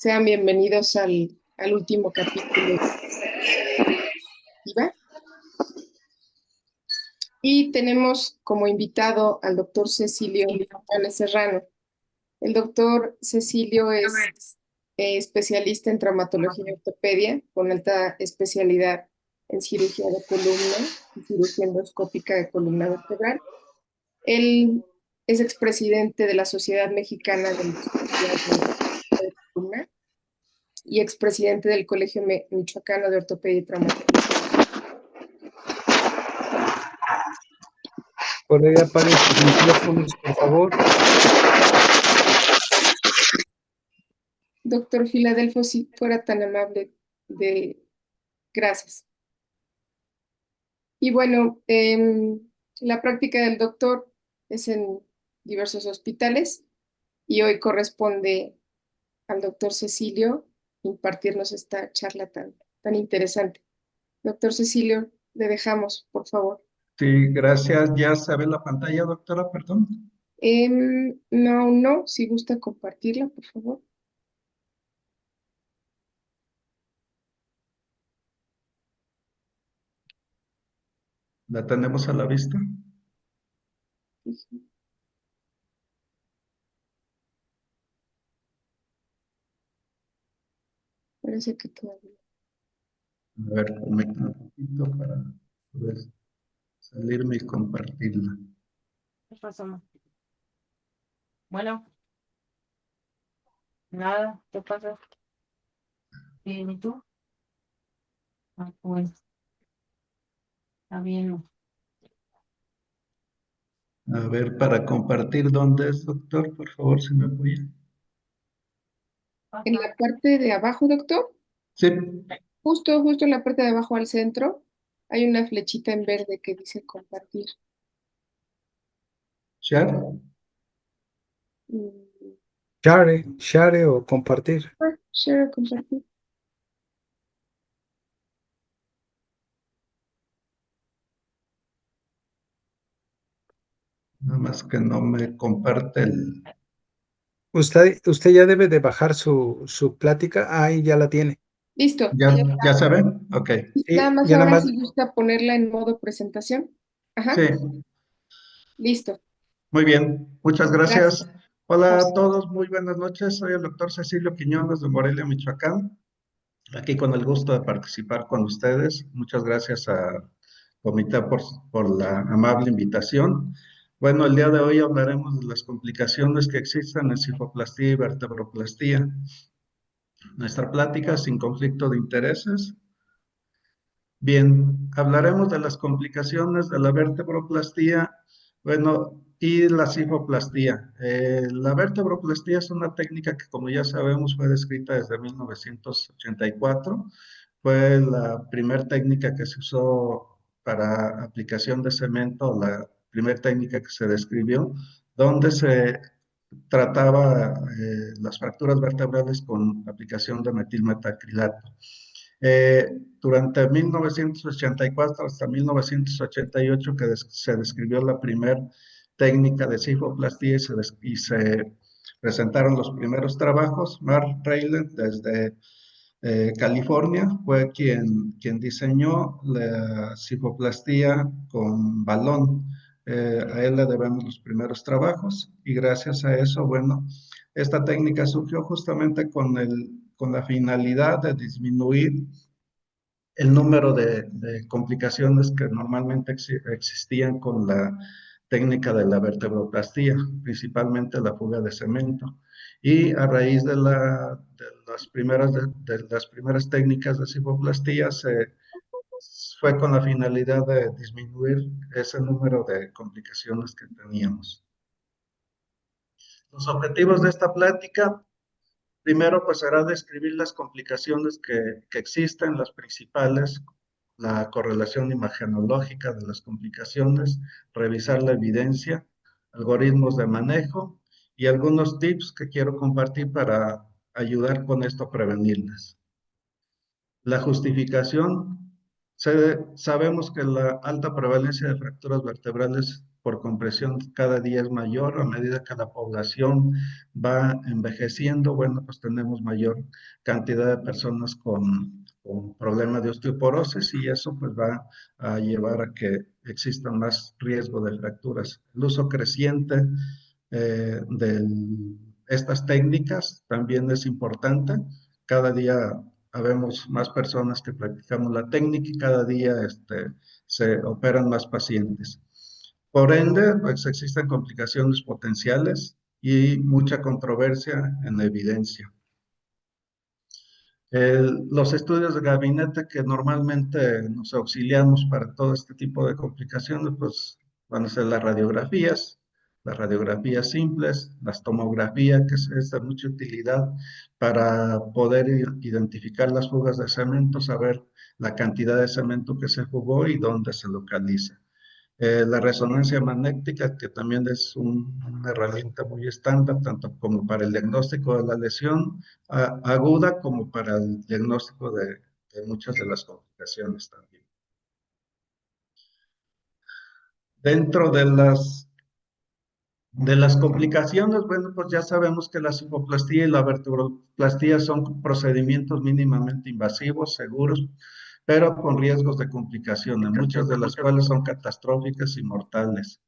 Sean bienvenidos al último capítulo de IVA. Y tenemos como invitado al doctor Cecilio González Serrano. El doctor Cecilio es especialista en traumatología y ortopedia, con alta especialidad en cirugía de columna y cirugía endoscópica de columna vertebral. Él es expresidente de la Sociedad Mexicana de Endoscopía de Columna y expresidente del Colegio Michoacano de Ortopedia y Traumatología. Colega, apaguen sus micrófonos, por favor. Doctor Filadelfo, si fuera tan amable de... Gracias. Y bueno, la práctica del doctor es en diversos hospitales y hoy corresponde al doctor Cecilio impartirnos esta charla tan interesante. Doctor Cecilio, le dejamos, por favor. Sí, gracias. ¿Ya se ve la pantalla, doctora? Perdón. No, si gusta compartirla, por favor. ¿La tenemos a la vista? Parece que todavía. A ver, permítame un poquito para poder salirme y compartirla. ¿Qué pasó? Bueno, nada, ¿qué pasa? Bien, ¿y tú? Ah, pues, está bien. A ver, para compartir, ¿dónde es, doctor? Por favor, si me apoya. En la parte de abajo, doctor, Sí, justo en la parte de abajo al centro, hay una flechita en verde que dice compartir. share. Mm, Share o compartir. Share, compartir. Nada más que no me comparte el... Usted ya debe de bajar su plática. Ahí ya la tiene. Listo. ¿Ya se ve? Ok. Nada Y más ya nada ahora más. si gusta ponerla en modo presentación. Ajá, Sí, listo. muy bien. Muchas gracias. Gracias. Hola José. a todos, muy buenas noches. Soy el doctor Cecilio Quiñones de Morelia, Michoacán. Aquí con el gusto de participar con ustedes. Muchas gracias a Comité por la amable invitación. Bueno, el día de hoy hablaremos de las complicaciones que existen en cifoplastía y vertebroplastía. Nuestra plática sin conflicto de intereses. Bien, hablaremos de las complicaciones de la vertebroplastía, bueno, y la cifoplastía. La vertebroplastía es una técnica que, como ya sabemos, fue descrita desde 1984. Fue la primera técnica que se usó para aplicación de cemento, la primera técnica que se describió, donde se trataba las fracturas vertebrales con aplicación de metilmetacrilato. Durante 1984 hasta 1988 que se describió la primera técnica de cifoplastía y se presentaron los primeros trabajos. Mark Rayland desde California fue quien diseñó la cifoplastía con balón. A él le debemos los primeros trabajos y gracias a eso, bueno, esta técnica surgió justamente con la finalidad de disminuir el número de complicaciones que normalmente existían con la técnica de la vertebroplastía, principalmente la fuga de cemento. Y a raíz de las primeras técnicas de cifoplastía fue con la finalidad de disminuir ese número de complicaciones que teníamos. Los objetivos de esta plática, primero, pues será describir las complicaciones que existen, las principales, la correlación imagenológica de las complicaciones, revisar la evidencia, algoritmos de manejo y algunos tips que quiero compartir para ayudar con esto a prevenirlas. La justificación, sabemos que la alta prevalencia de fracturas vertebrales por compresión cada día es mayor. A medida que la población va envejeciendo, bueno, pues tenemos mayor cantidad de personas con problemas de osteoporosis, y eso pues va a llevar a que exista más riesgo de fracturas. El uso creciente de estas técnicas también es importante. Cada día habemos más personas que practicamos la técnica y cada día se operan más pacientes. Por ende, pues existen complicaciones potenciales y mucha controversia en la evidencia. Los estudios de gabinete que normalmente nos auxiliamos para todo este tipo de complicaciones, pues van a ser las radiografías simples, las tomografías, que es de mucha utilidad para poder identificar las fugas de cemento, saber la cantidad de cemento que se fugó y dónde se localiza. La resonancia magnética, que también es una herramienta muy estándar, tanto como para el diagnóstico de la lesión aguda, como para el diagnóstico de muchas de las complicaciones también. Dentro de las complicaciones, bueno, pues ya sabemos que la cifoplastía y la vertebroplastía son procedimientos mínimamente invasivos, seguros, pero con riesgos de complicaciones, muchas de las cuales son catastróficas y mortales.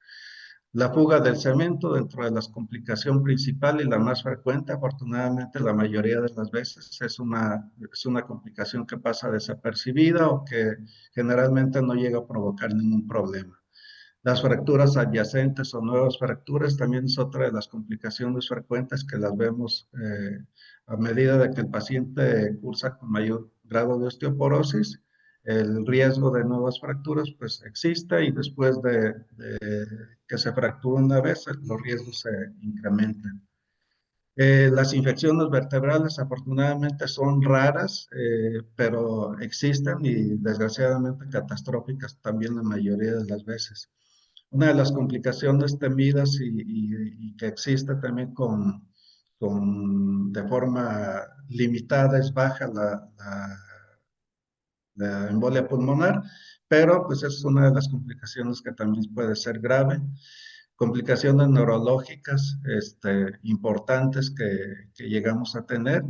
La fuga del cemento dentro de las complicaciones principal y la más frecuente, afortunadamente la mayoría de las veces es una complicación que pasa desapercibida o que generalmente no llega a provocar ningún problema. Las fracturas adyacentes o nuevas fracturas también es otra de las complicaciones frecuentes que las vemos a medida de que el paciente cursa con mayor grado de osteoporosis. El riesgo de nuevas fracturas pues existe, y después de que se fractura una vez, los riesgos se incrementan. Las infecciones vertebrales afortunadamente son raras, pero existen y desgraciadamente catastróficas también la mayoría de las veces. Una de las complicaciones temidas y que existe también de forma limitada es baja la embolia pulmonar, pero pues es una de las complicaciones que también puede ser grave. Complicaciones neurológicas importantes que llegamos a tener.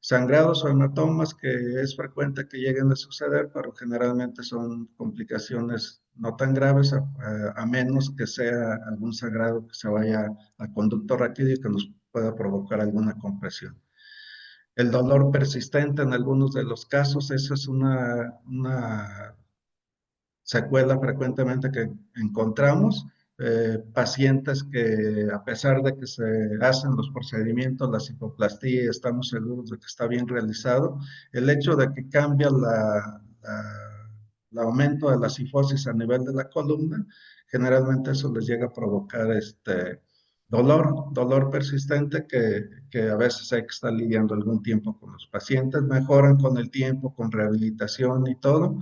Sangrados o hematomas, que es frecuente que lleguen a suceder, pero generalmente son complicaciones no tan graves, a menos que sea algún sangrado que se vaya a conducto raquídeo y que nos pueda provocar alguna compresión. El dolor persistente en algunos de los casos, eso es una secuela frecuentemente que encontramos. Pacientes que, a pesar de que se hacen los procedimientos, la cifoplastía, y estamos seguros de que está bien realizado, el hecho de que cambia el aumento de la cifosis a nivel de la columna, generalmente eso les llega a provocar dolor persistente que a veces hay que estar lidiando algún tiempo con los pacientes. Mejoran con el tiempo, con rehabilitación y todo,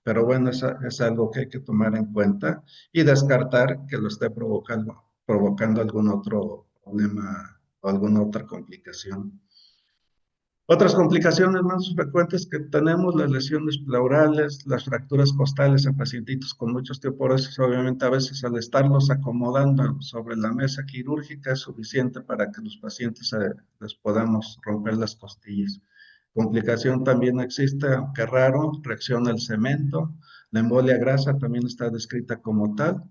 pero bueno, es algo que hay que tomar en cuenta y descartar que lo esté provocando algún otro problema o alguna otra complicación. Otras complicaciones más frecuentes que tenemos, las lesiones pleurales, las fracturas costales en pacientitos con mucha osteoporosis. Obviamente a veces al estarlos acomodando sobre la mesa quirúrgica es suficiente para que los pacientes les podamos romper las costillas. Complicación también existe, aunque raro, reacción al cemento. La embolia grasa también está descrita como tal.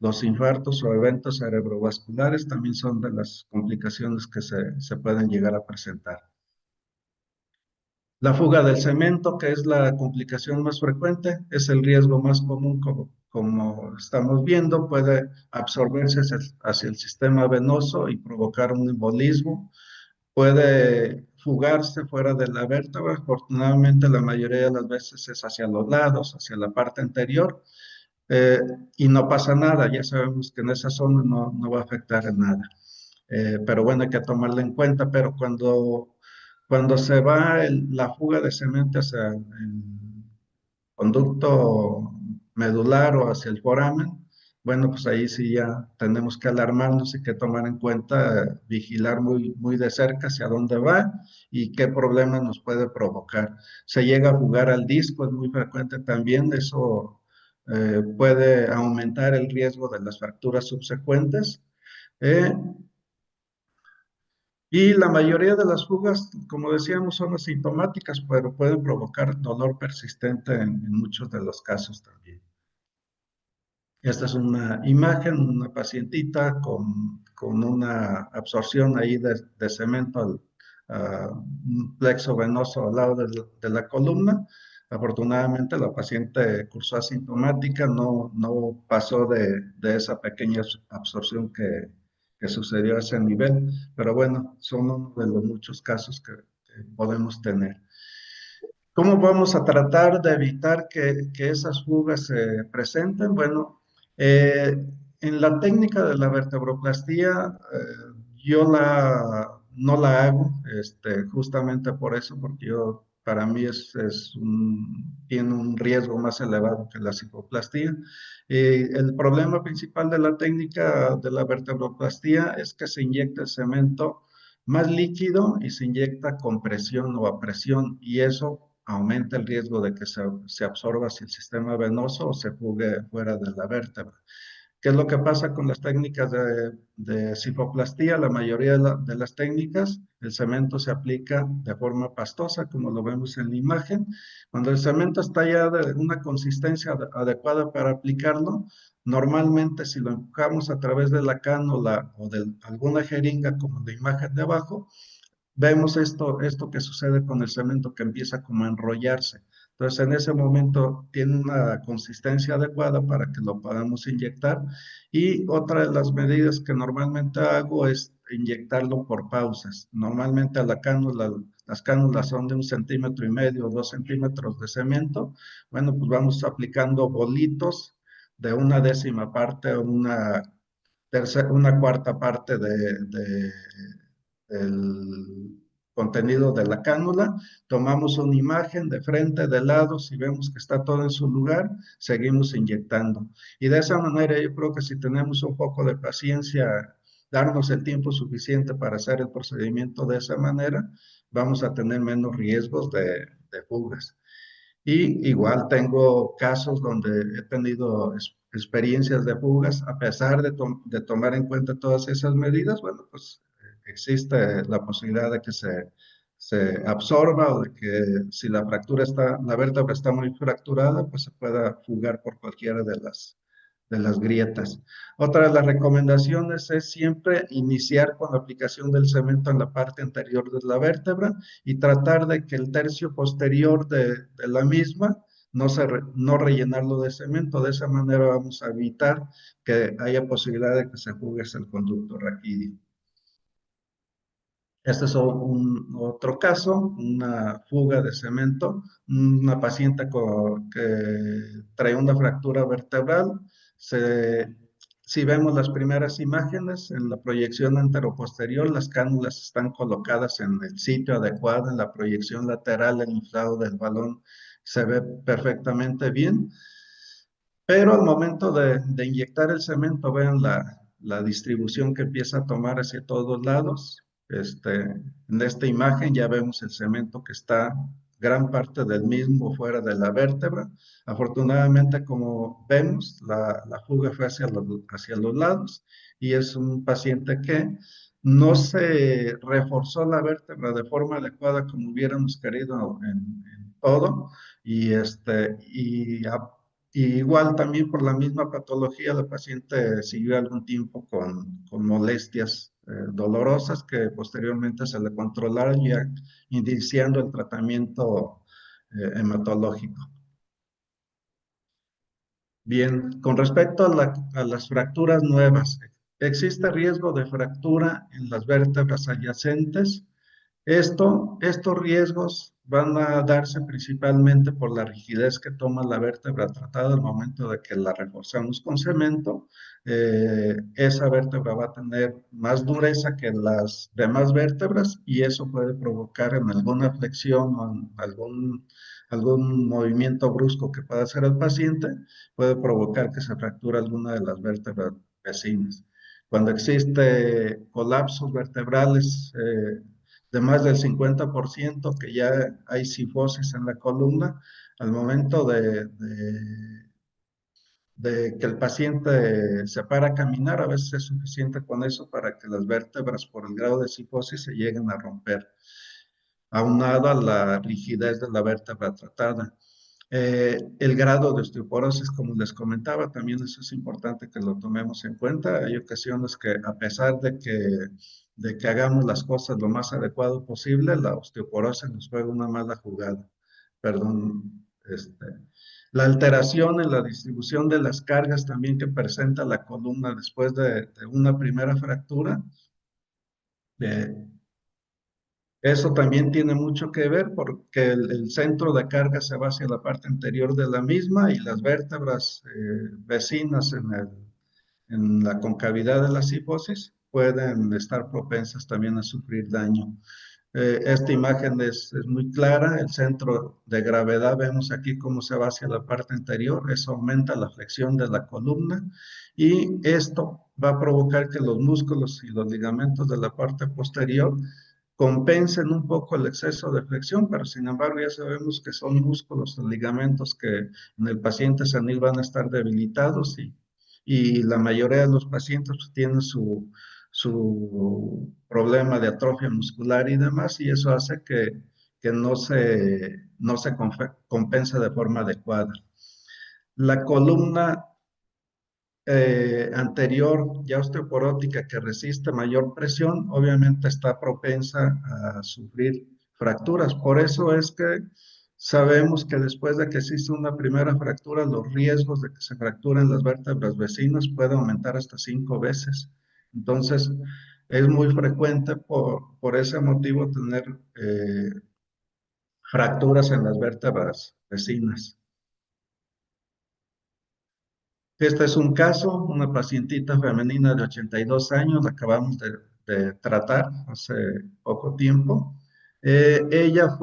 Los infartos o eventos cerebrovasculares también son de las complicaciones que se pueden llegar a presentar. La fuga del cemento, que es la complicación más frecuente, es el riesgo más común, como estamos viendo, puede absorberse hacia el sistema venoso y provocar un embolismo. Puede fugarse fuera de la vértebra. Afortunadamente, la mayoría de las veces es hacia los lados, hacia la parte anterior, y no pasa nada. Ya sabemos que en esa zona no va a afectar en nada. Pero bueno, hay que tomarla en cuenta. Pero cuando se va la fuga de cemento hacia el conducto medular o hacia el foramen, bueno, pues ahí sí ya tenemos que alarmarnos y que tomar en cuenta, vigilar muy de cerca hacia dónde va y qué problemas nos puede provocar. Se llega a fugar al disco, es muy frecuente también, eso puede aumentar el riesgo de las fracturas subsecuentes. eh, y la mayoría de las fugas, como decíamos, son asintomáticas, pero pueden provocar dolor persistente en muchos de los casos también. Esta es una imagen, una pacientita con una absorción ahí de cemento un plexo venoso al lado de la columna. Afortunadamente la paciente cursó asintomática, no pasó de esa pequeña absorción que sucedió a ese nivel, pero bueno, son uno de los muchos casos que podemos tener. ¿Cómo vamos a tratar de evitar que esas fugas se presenten? Bueno, en la técnica de la vertebroplastía, no la hago, justamente por eso, porque para mí tiene un riesgo más elevado que la cifoplastía. El problema principal de la técnica de la vertebroplastía es que se inyecta el cemento más líquido y se inyecta con presión o a presión, y eso aumenta el riesgo de que se absorba hacia el sistema venoso o se fugue fuera de la vértebra. ¿Qué es lo que pasa con las técnicas de cifoplastía? La mayoría de las técnicas, el cemento se aplica de forma pastosa, como lo vemos en la imagen. Cuando el cemento está ya de una consistencia adecuada para aplicarlo, normalmente si lo empujamos a través de la cánula o de alguna jeringa, como la imagen de abajo, vemos esto que sucede con el cemento, que empieza como a enrollarse. Entonces, en ese momento tiene una consistencia adecuada para que lo podamos inyectar. Y otra de las medidas que normalmente hago es inyectarlo por pausas. Normalmente las cánulas son de 1,5 cm o 2 cm de cemento. Bueno, pues vamos aplicando bolitos de una décima parte o una cuarta parte del contenido de la cánula, tomamos una imagen de frente, de lado, si vemos que está todo en su lugar, seguimos inyectando. Y de esa manera yo creo que si tenemos un poco de paciencia, darnos el tiempo suficiente para hacer el procedimiento de esa manera, vamos a tener menos riesgos de fugas. Y igual tengo casos donde he tenido experiencias de fugas, a pesar de tomar en cuenta todas esas medidas, bueno, pues existe la posibilidad de que se absorba o de que si la vértebra está muy fracturada, pues se pueda fugar por cualquiera de las grietas. Otra de las recomendaciones es siempre iniciar con la aplicación del cemento en la parte anterior de la vértebra y tratar de que el tercio posterior de la misma no rellenarlo de cemento. De esa manera vamos a evitar que haya posibilidad de que se fugue el conducto raquídeo. Este es otro caso, una fuga de cemento, una paciente que trae una fractura vertebral. Si vemos las primeras imágenes, en la proyección anteroposterior, las cánulas están colocadas en el sitio adecuado, en la proyección lateral, el inflado del balón se ve perfectamente bien. Pero al momento de inyectar el cemento, vean la distribución que empieza a tomar hacia todos lados. En esta imagen ya vemos el cemento que está gran parte del mismo fuera de la vértebra. Afortunadamente, como vemos, la fuga fue hacia los lados y es un paciente que no se reforzó la vértebra de forma adecuada como hubiéramos querido en todo. Y igual también por la misma patología, la paciente siguió algún tiempo con molestias dolorosas que posteriormente se le controlaron, ya iniciando el tratamiento hematológico. Bien, con respecto a las fracturas nuevas, ¿existe riesgo de fractura en las vértebras adyacentes? Estos riesgos van a darse principalmente por la rigidez que toma la vértebra tratada al momento de que la reforzamos con cemento. Esa vértebra va a tener más dureza que las demás vértebras y eso puede provocar en alguna flexión o en algún movimiento brusco que pueda hacer el paciente, puede provocar que se fracture alguna de las vértebras vecinas. Cuando existe colapsos vertebrales, de más del 50%, que ya hay cifosis en la columna, al momento de que el paciente se para a caminar, a veces es suficiente con eso para que las vértebras por el grado de cifosis se lleguen a romper, aunado a la rigidez de la vértebra tratada. El grado de osteoporosis, como les comentaba, también eso es importante que lo tomemos en cuenta. Hay ocasiones que a pesar de que hagamos las cosas lo más adecuado posible, la osteoporosis nos juega una mala jugada. Perdón, la alteración en la distribución de las cargas también que presenta la columna después de una primera fractura, eso también tiene mucho que ver porque el centro de carga se va hacia la parte anterior de la misma y las vértebras vecinas en la concavidad de la cifosis pueden estar propensas también a sufrir daño. Esta imagen es muy clara, el centro de gravedad, vemos aquí cómo se va hacia la parte anterior, eso aumenta la flexión de la columna y esto va a provocar que los músculos y los ligamentos de la parte posterior compensen un poco el exceso de flexión, pero sin embargo ya sabemos que son músculos o ligamentos que en el paciente senil van a estar debilitados y la mayoría de los pacientes pues, tienen su problema de atrofia muscular y demás, y eso hace que no se compensa de forma adecuada. La columna anterior, ya osteoporótica, que resiste mayor presión, obviamente está propensa a sufrir fracturas. Por eso es que sabemos que después de que existe una primera fractura, los riesgos de que se fracturen las vértebras vecinas puede aumentar hasta 5 veces. Entonces, es muy frecuente por ese motivo tener fracturas en las vértebras vecinas. Este es un caso, una pacientita femenina de 82 años, la acabamos de tratar hace poco tiempo. Ella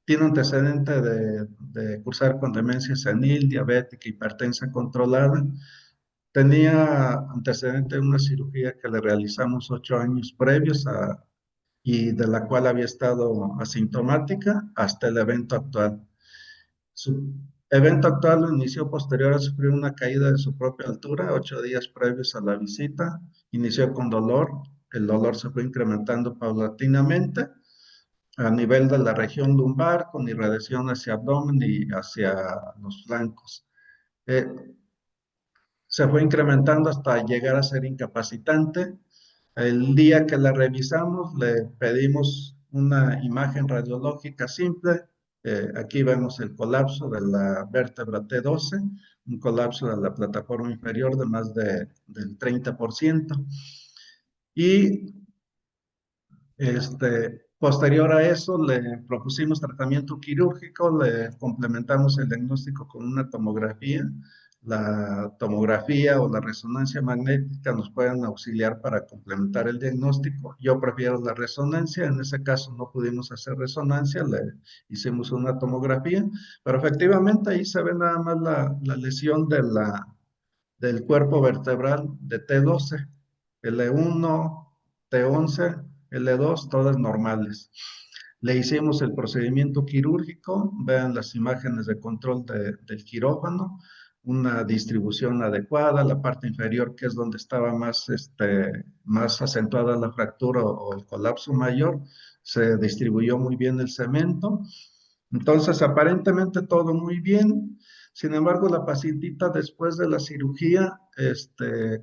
tiene antecedente de cursar con demencia senil, diabética, hipertensa controlada. Tenía antecedente de una cirugía que le realizamos 8 años previos y de la cual había estado asintomática hasta el evento actual. Su evento actual lo inició posterior a sufrir una caída de su propia altura, 8 días previos a la visita. Inició con dolor, el dolor se fue incrementando paulatinamente a nivel de la región lumbar, con irradiación hacia abdomen y hacia los flancos. Se fue incrementando hasta llegar a ser incapacitante. El día que la revisamos, le pedimos una imagen radiológica simple. Aquí vemos el colapso de la vértebra T12, un colapso de la plataforma inferior de más del 30%. Y posterior a eso, le propusimos tratamiento quirúrgico, le complementamos el diagnóstico con una tomografía. La tomografía o la resonancia magnética nos pueden auxiliar para complementar el diagnóstico. Yo prefiero la resonancia, en ese caso no pudimos hacer resonancia, le hicimos una tomografía, pero efectivamente ahí se ve nada más la lesión del cuerpo vertebral de T12, L1, T11, L2, todas normales. Le hicimos el procedimiento quirúrgico, vean las imágenes de control del quirófano, una distribución adecuada, la parte inferior que es donde estaba más acentuada la fractura o el colapso mayor, se distribuyó muy bien el cemento. Entonces, aparentemente todo muy bien. Sin embargo, la pacientita después de la cirugía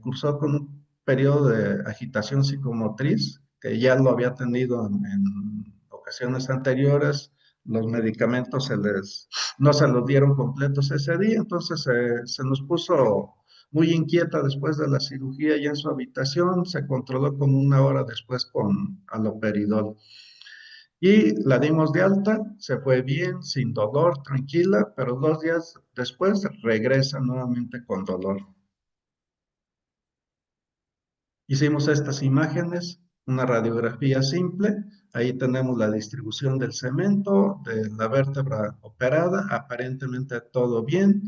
cursó con un periodo de agitación psicomotriz, que ya lo había tenido en ocasiones anteriores. Los medicamentos no se los dieron completos ese día, entonces se nos puso muy inquieta después de la cirugía ya en su habitación, se controló como 1 hora después con haloperidol. Y la dimos de alta, se fue bien, sin dolor, tranquila, pero 2 días después regresa nuevamente con dolor. Hicimos estas imágenes, una radiografía simple, ahí tenemos la distribución del cemento, de la vértebra operada, aparentemente todo bien.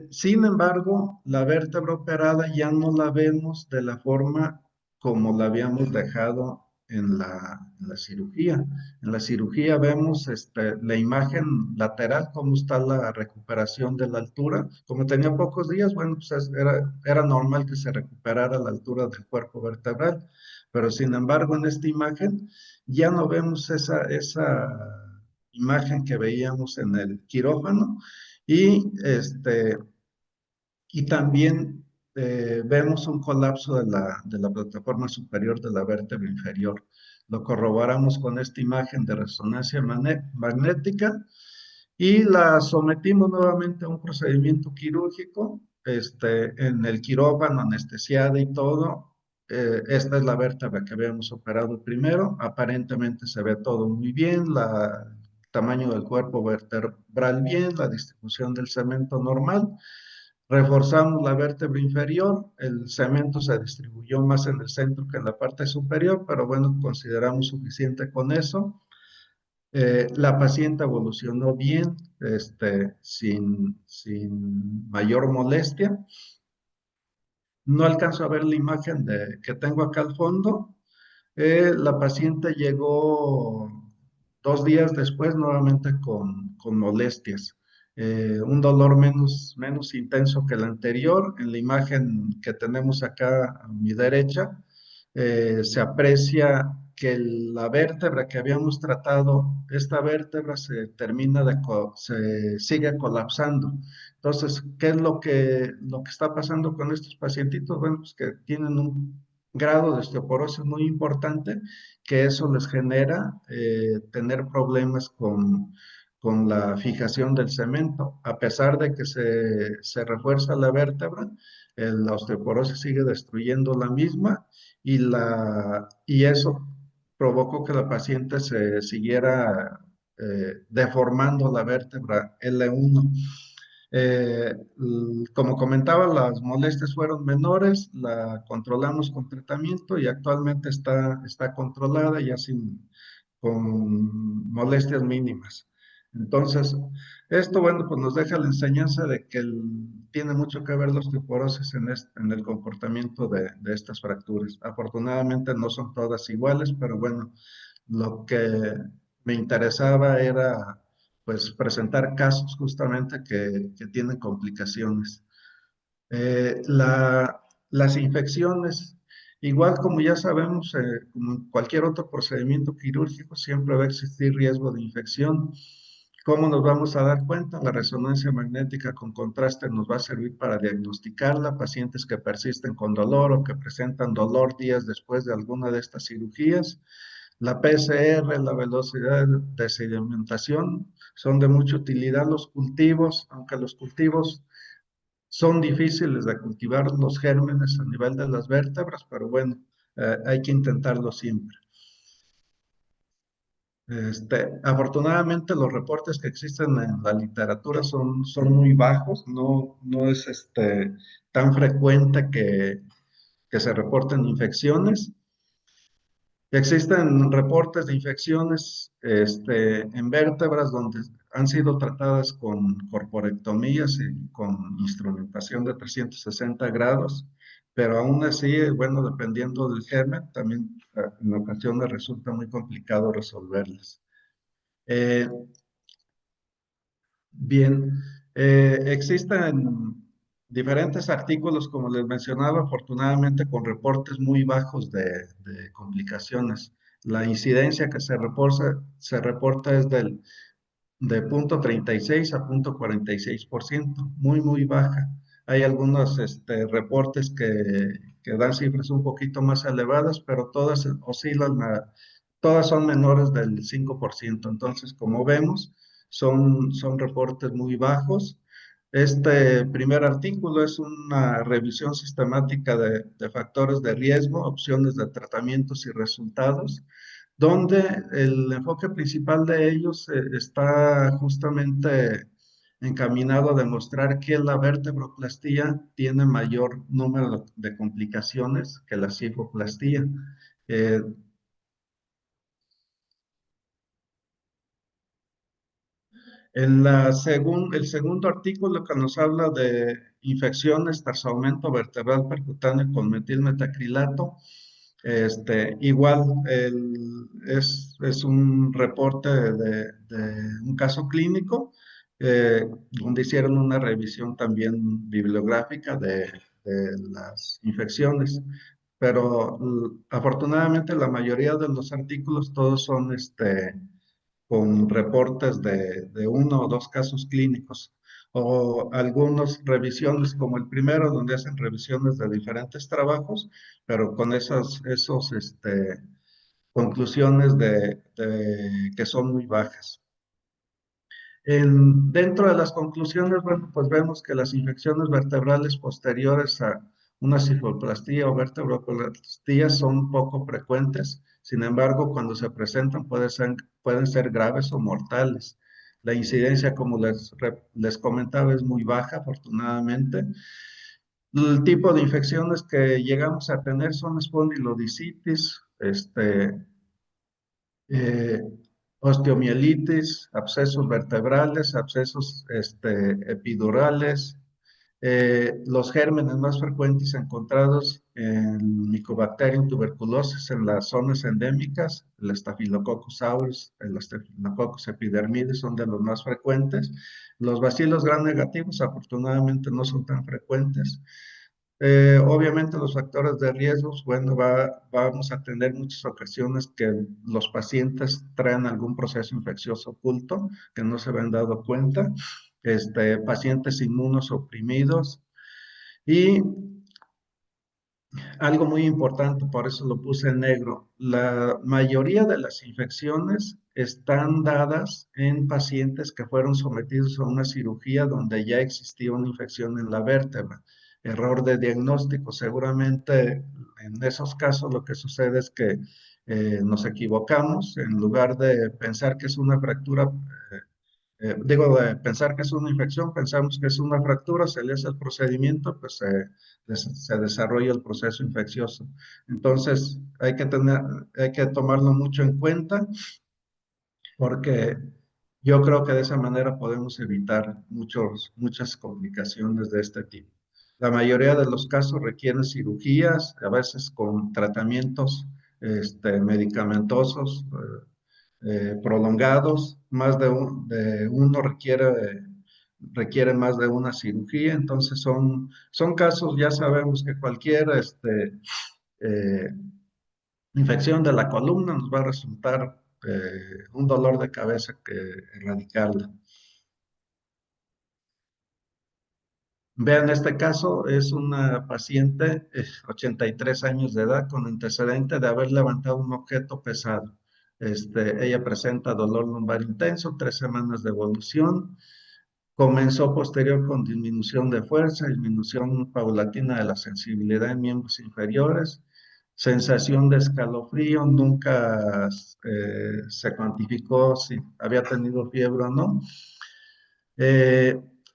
Sin embargo, la vértebra operada ya no la vemos de la forma como la habíamos dejado la cirugía. En la cirugía vemos la imagen lateral, cómo está la recuperación de la altura. Como tenía pocos días, bueno, pues era normal que se recuperara la altura del cuerpo vertebral, pero sin embargo en esta imagen ya no vemos esa imagen que veíamos en el quirófano y y también vemos un colapso de la plataforma superior de la vértebra inferior. Lo corroboramos con esta imagen de resonancia magnética y la sometimos nuevamente a un procedimiento quirúrgico, en el quirófano, anestesiada y todo. Esta es la vértebra que habíamos operado primero. Aparentemente se ve todo muy bien, el tamaño del cuerpo vertebral bien, la distribución del cemento normal. Reforzamos la vértebra inferior, el cemento se distribuyó más en el centro que en la parte superior, pero bueno, consideramos suficiente con eso. La paciente evolucionó bien, sin mayor molestia. No alcanzo a ver la imagen que tengo acá al fondo. La paciente llegó 2 días después nuevamente con molestias. Un dolor menos intenso que el anterior. En la imagen que tenemos acá a mi derecha, se aprecia que la vértebra que habíamos tratado, esta vértebra se sigue colapsando. Entonces, ¿qué es lo que está pasando con estos pacientitos? Bueno, pues que tienen un grado de osteoporosis muy importante, que eso les genera tener problemas con la fijación del cemento. A pesar de que se refuerza la vértebra, la osteoporosis sigue destruyendo la misma y eso provocó que la paciente se siguiera deformando la vértebra L1. Como comentaba, las molestias fueron menores, la controlamos con tratamiento y actualmente está controlada ya con molestias mínimas. Entonces, esto, bueno, pues nos deja la enseñanza de que tiene mucho que ver la osteoporosis en el comportamiento de estas fracturas. Afortunadamente no son todas iguales, pero bueno, lo que me interesaba era pues presentar casos justamente que tienen complicaciones. Las infecciones, igual como ya sabemos, como en cualquier otro procedimiento quirúrgico, siempre va a existir riesgo de infección. ¿Cómo nos vamos a dar cuenta? La resonancia magnética con contraste nos va a servir para diagnosticarla. Pacientes que persisten con dolor o que presentan dolor días después de alguna de estas cirugías. La PCR, la velocidad de sedimentación, son de mucha utilidad. Los cultivos, aunque los cultivos son difíciles de cultivar los gérmenes a nivel de las vértebras, pero bueno, hay que intentarlo siempre. Afortunadamente los reportes que existen en la literatura son muy bajos, no es tan frecuente que se reporten infecciones. Existen reportes de infecciones en vértebras donde han sido tratadas con corporectomías y con instrumentación de 360 grados, pero aún así, bueno, dependiendo del germen, también en ocasiones resulta muy complicado resolverlas. Eh, Bien, existen diferentes artículos, como les mencionaba, afortunadamente con reportes muy bajos de complicaciones. La incidencia que se reporta es de 0.36 a 0.46%, muy baja. Hay algunos reportes que dan cifras un poquito más elevadas, pero todas oscilan, todas son menores del 5%. Entonces, como vemos, son reportes muy bajos. Este primer artículo es una revisión sistemática de factores de riesgo, opciones de tratamientos y resultados, donde el enfoque principal de ellos está justamente encaminado a demostrar que la vertebroplastía tiene mayor número de complicaciones que la cifoplastía. Eh, el segundo artículo que nos habla de infecciones tras aumento vertebral percutáneo con metilmetacrilato, Igual es un reporte de un caso clínico, donde hicieron una revisión también bibliográfica de las infecciones, pero afortunadamente la mayoría de los artículos todos son con reportes de uno o dos casos clínicos, o algunas revisiones como el primero, donde hacen revisiones de diferentes trabajos, pero con esos conclusiones que son muy bajas. Dentro de las conclusiones, bueno, pues vemos que las infecciones vertebrales posteriores a una cifoplastía o vertebroplastía son poco frecuentes. Sin embargo, cuando se presentan pueden ser graves o mortales. La incidencia, como les comentaba, es muy baja, afortunadamente. El tipo de infecciones que llegamos a tener son espondilodicitis, eh, osteomielitis, abscesos vertebrales, abscesos epidurales. Los gérmenes más frecuentes encontrados en Mycobacterium tuberculosis en las zonas endémicas, el Staphylococcus aureus, el Staphylococcus epidermidis son de los más frecuentes. Los bacilos gram negativos afortunadamente no son tan frecuentes. Obviamente los factores de riesgos, bueno, vamos a tener muchas ocasiones que los pacientes traen algún proceso infeccioso oculto que no se habían dado cuenta, pacientes inmunosuprimidos y algo muy importante, por eso lo puse en negro, la mayoría de las infecciones están dadas en pacientes que fueron sometidos a una cirugía donde ya existía una infección en la vértebra. Error de diagnóstico, seguramente en esos casos lo que sucede es que nos equivocamos, en lugar de pensar que es una fractura, de pensar que es una infección, pensamos que es una fractura, se le hace el procedimiento, pues se desarrolla el proceso infeccioso. Entonces, hay que tomarlo mucho en cuenta, porque yo creo que de esa manera podemos evitar muchas complicaciones de este tipo. La mayoría de los casos requieren cirugías, a veces con tratamientos medicamentosos, prolongados, de uno requiere más de una cirugía, entonces son casos, ya sabemos que cualquier eh, infección de la columna nos va a resultar un dolor de cabeza que erradicarla. Vean, este caso es una paciente, 83 años de edad, con antecedente de haber levantado un objeto pesado. Ella presenta dolor lumbar intenso, 3 semanas de evolución. Comenzó posterior con disminución de fuerza, disminución paulatina de la sensibilidad en miembros inferiores, sensación de escalofrío, nunca se cuantificó si había tenido fiebre o no.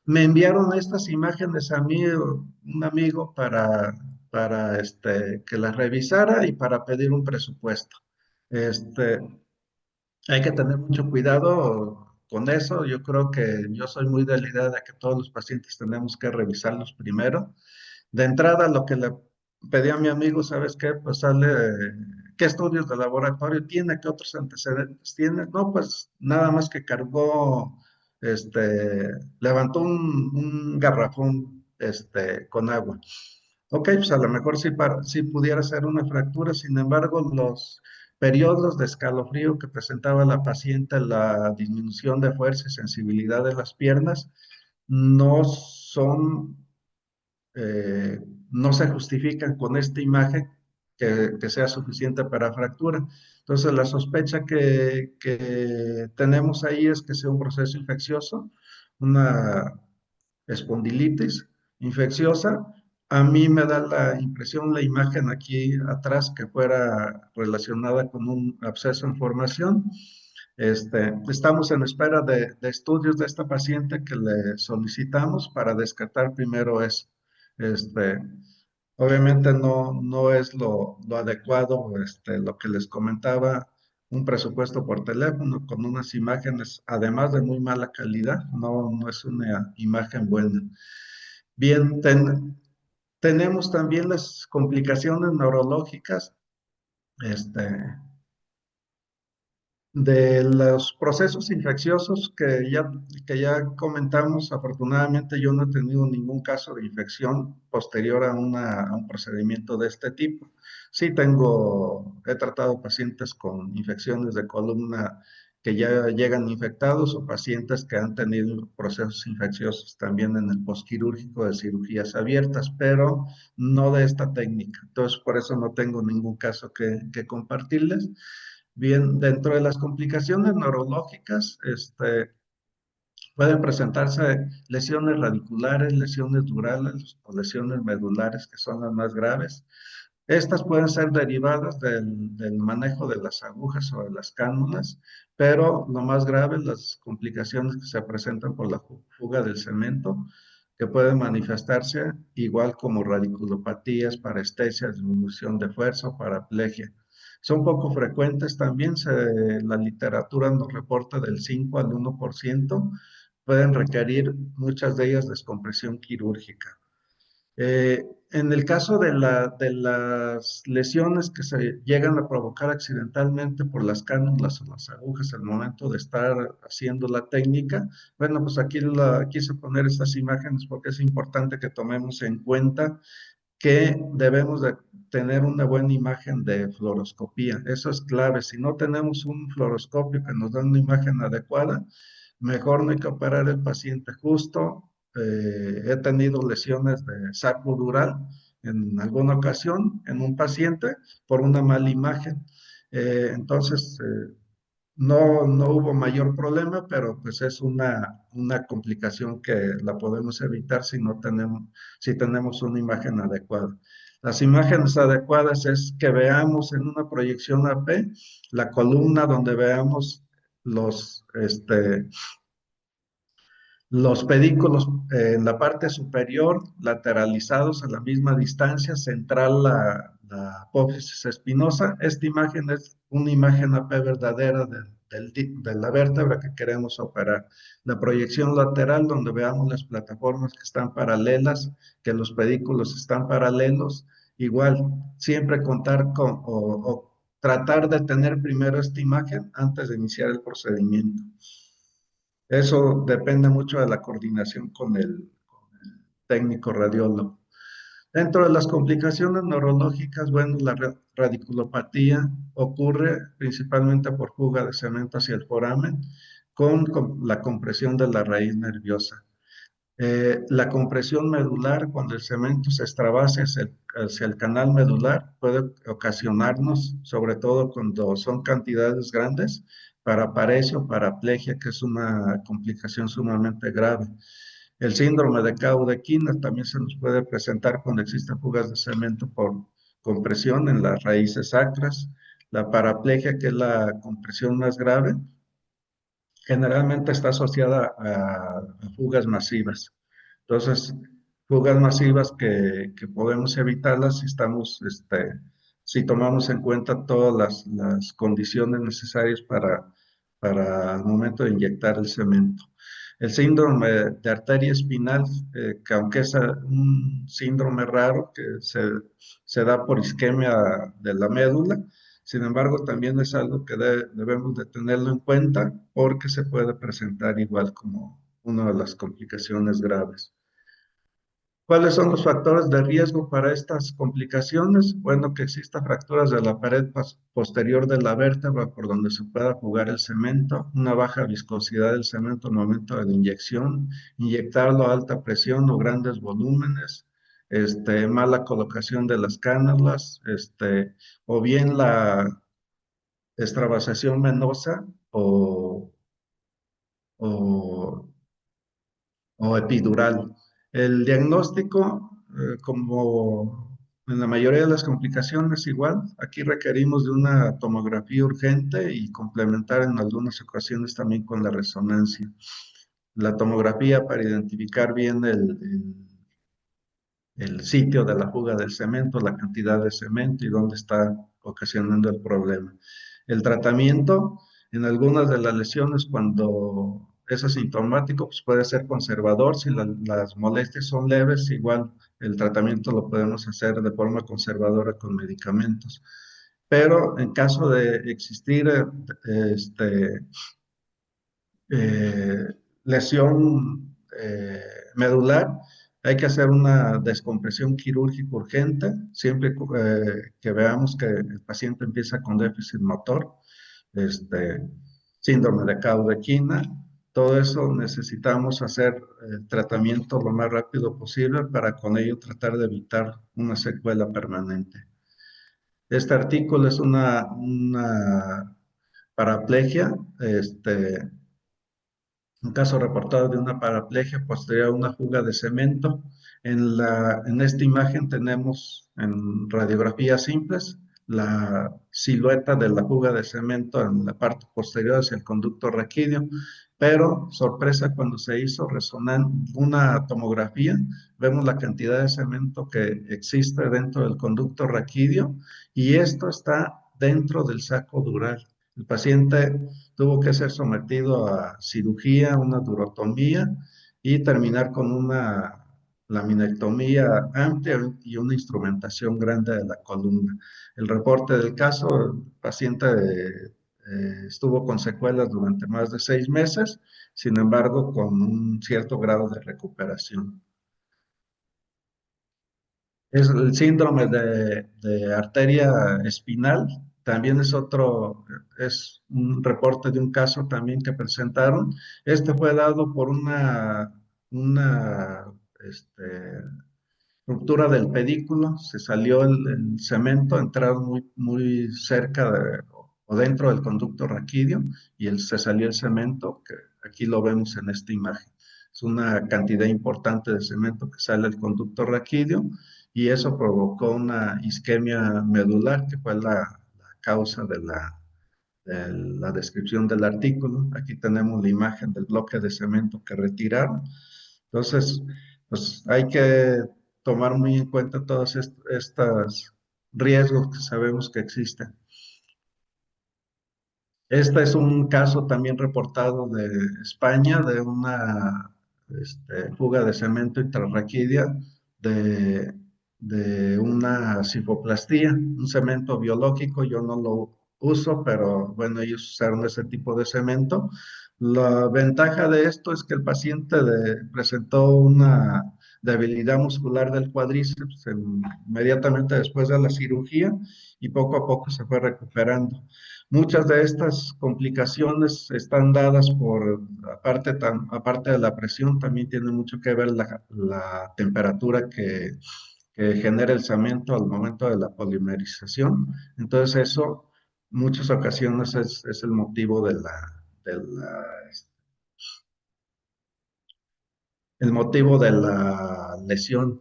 Me enviaron estas imágenes a mí, un amigo, para que las revisara y para pedir un presupuesto. Hay que tener mucho cuidado con eso. Yo creo que yo soy muy de la idea de que todos los pacientes tenemos que revisarlos primero. De entrada, lo que le pedí a mi amigo, ¿sabes qué? Pues sale, ¿qué estudios de laboratorio tiene? ¿Qué otros antecedentes tiene? No, pues nada más que cargó, levantó un garrafón, con agua. Ok, pues a lo mejor sí pudiera ser una fractura, sin embargo, los periodos de escalofrío que presentaba la paciente, la disminución de fuerza y sensibilidad de las piernas, no son, eh, no se justifican con esta imagen que sea suficiente para fractura. Entonces, la sospecha que tenemos ahí es que sea un proceso infeccioso, una espondilitis infecciosa. A mí me da la impresión, la imagen aquí atrás, que fuera relacionada con un absceso en formación. Estamos en espera de estudios de esta paciente que le solicitamos para descartar primero eso. Este, Obviamente no es lo adecuado, lo que les comentaba, un presupuesto por teléfono con unas imágenes, además de muy mala calidad, no es una imagen buena. Bien, tenemos también las complicaciones neurológicas. Este, de los procesos infecciosos que ya comentamos, afortunadamente yo no he tenido ningún caso de infección posterior a un procedimiento de este tipo. Sí he tratado pacientes con infecciones de columna que ya llegan infectados o pacientes que han tenido procesos infecciosos también en el posquirúrgico de cirugías abiertas, pero no de esta técnica. Entonces, por eso no tengo ningún caso que compartirles. Bien, dentro de las complicaciones neurológicas, pueden presentarse lesiones radiculares, lesiones durales o lesiones medulares, que son las más graves. Estas pueden ser derivadas del manejo de las agujas o de las cánulas, pero lo más grave, las complicaciones que se presentan por la fuga del cemento, que pueden manifestarse igual como radiculopatías, parestesias, disminución de fuerza o paraplegia. Son poco frecuentes también, la literatura nos reporta del 5 al 1%, pueden requerir muchas de ellas descompresión quirúrgica. En el caso de las lesiones que se llegan a provocar accidentalmente por las cánulas o las agujas al momento de estar haciendo la técnica, bueno, pues aquí quise poner estas imágenes porque es importante que tomemos en cuenta que debemos de tener una buena imagen de fluoroscopía. Eso es clave. Si no tenemos un fluoroscopio que nos da una imagen adecuada, mejor no hay que operar el paciente justo. He tenido lesiones de saco dural en alguna ocasión en un paciente por una mala imagen. Entonces, no hubo mayor problema, pero pues es una complicación que la podemos evitar si tenemos una imagen adecuada. Las imágenes adecuadas es que veamos en una proyección AP la columna donde veamos los pedículos en la parte superior, lateralizados a la misma distancia, central la apófisis espinosa. Esta imagen es una imagen AP verdadera de la vértebra que queremos operar. La proyección lateral, donde veamos las plataformas que están paralelas, que los pedículos están paralelos. Igual, siempre contar o tratar de tener primero esta imagen antes de iniciar el procedimiento. Eso depende mucho de la coordinación con el técnico radiólogo. Dentro de las complicaciones neurológicas, bueno, la radiculopatía ocurre principalmente por fuga de cemento hacia el foramen con la compresión de la raíz nerviosa. La compresión medular, cuando el cemento se extravasa hacia el canal medular, puede ocasionarnos, sobre todo cuando son cantidades grandes, paraparesia o paraplegia, que es una complicación sumamente grave. El síndrome de Caudequina también se nos puede presentar cuando existen fugas de cemento por compresión en las raíces sacras. La paraplegia, que es la compresión más grave, generalmente está asociada a fugas masivas. Entonces, fugas masivas que podemos evitarlas si tomamos en cuenta todas las condiciones necesarias para el momento de inyectar el cemento. El síndrome de arteria espinal, que aunque es un síndrome raro que se da por isquemia de la médula, sin embargo, también es algo que debemos de tenerlo en cuenta porque se puede presentar igual como una de las complicaciones graves. ¿Cuáles son los factores de riesgo para estas complicaciones? Bueno, que exista fracturas de la pared posterior de la vértebra por donde se pueda jugar el cemento, una baja viscosidad del cemento al momento de la inyección, inyectarlo a alta presión o grandes volúmenes, mala colocación de las cánulas, o bien la extravasación venosa o o epidural. El diagnóstico, como en la mayoría de las complicaciones, igual, aquí requerimos de una tomografía urgente y complementar en algunas ocasiones también con la resonancia. La tomografía para identificar bien el sitio de la fuga del cemento, la cantidad de cemento y dónde está ocasionando el problema. El tratamiento, en algunas de las lesiones, cuando es asintomático, pues puede ser conservador. Si las molestias son leves, igual el tratamiento lo podemos hacer de forma conservadora con medicamentos. pero en caso de existir eh, lesión medular, hay que hacer una descompresión quirúrgica urgente, siempre que veamos que el paciente empieza con déficit motor, síndrome de Caudequina. Todo eso necesitamos hacer tratamiento lo más rápido posible para con ello tratar de evitar una secuela permanente. Este artículo es una paraplegia, un caso reportado de una paraplegia posterior a una fuga de cemento. En esta imagen tenemos en radiografías simples la silueta de la fuga de cemento en la parte posterior hacia el conducto raquídeo, pero sorpresa, cuando se hizo una tomografía, vemos la cantidad de cemento que existe dentro del conducto raquídeo y esto está dentro del saco dural. El paciente tuvo que ser sometido a cirugía, una durotomía y terminar con una laminectomía amplia y una instrumentación grande de la columna. El reporte del caso, el paciente estuvo con secuelas durante más de 6 meses, sin embargo, con un cierto grado de recuperación. Es el síndrome de arteria espinal, también es un reporte de un caso también que presentaron. Este fue dado por una ruptura del pedículo, se salió el cemento, entraron muy cerca o dentro del conducto raquídeo y se salió el cemento, que aquí lo vemos en esta imagen. Es una cantidad importante de cemento que sale del conducto raquídeo y eso provocó una isquemia medular, que fue la causa de la descripción del artículo. Aquí tenemos la imagen del bloque de cemento que retiraron. Entonces, pues hay que tomar muy en cuenta todos estos riesgos que sabemos que existen. Este es un caso también reportado de España, de una fuga de cemento intrarraquídea de una cifoplastía, un cemento biológico. Yo no lo uso, pero bueno, ellos usaron ese tipo de cemento. La ventaja de esto es que el paciente presentó una debilidad muscular del cuádriceps inmediatamente después de la cirugía y poco a poco se fue recuperando. Muchas de estas complicaciones están dadas aparte de la presión, también tiene mucho que ver la temperatura que genera el cemento al momento de la polimerización. Entonces eso, muchas ocasiones es el motivo el motivo de la lesión.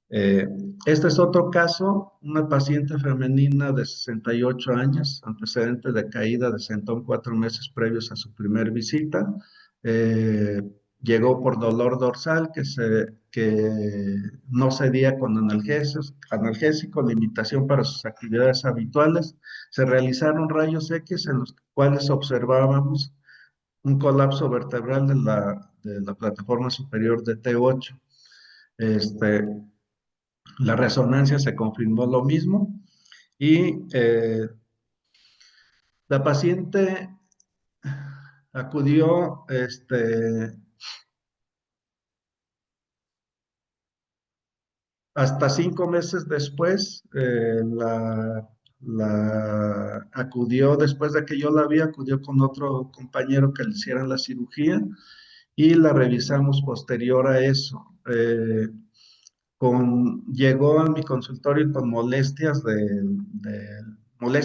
Eh, este es otro caso, una paciente femenina de 68 años, antecedente de caída de sentón 4 meses previos a su primer visita. Eh, Llegó por dolor dorsal que no cedía con analgésico, limitación para sus actividades habituales. Se realizaron rayos X en los cuales observábamos un colapso vertebral de la plataforma superior de T8. La resonancia se confirmó lo mismo y la paciente acudió hasta 5 meses después, acudió, después de que yo la vi, acudió con otro compañero que le hicieran la cirugía y la revisamos posterior a eso. Llegó a mi consultorio con molestias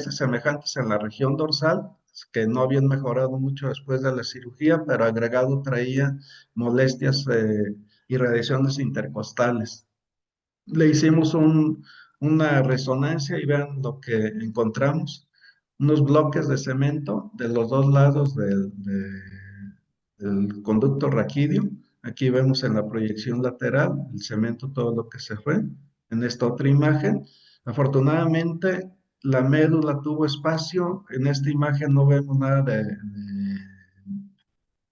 semejantes en la región dorsal, que no habían mejorado mucho después de la cirugía, pero agregado traía molestias y radiaciones intercostales. Le hicimos una resonancia y vean lo que encontramos: unos bloques de cemento de los dos lados del conducto raquídeo. Aquí vemos en la proyección lateral el cemento, todo lo que se fue. En esta otra imagen, afortunadamente, la médula tuvo espacio. En esta imagen no vemos nada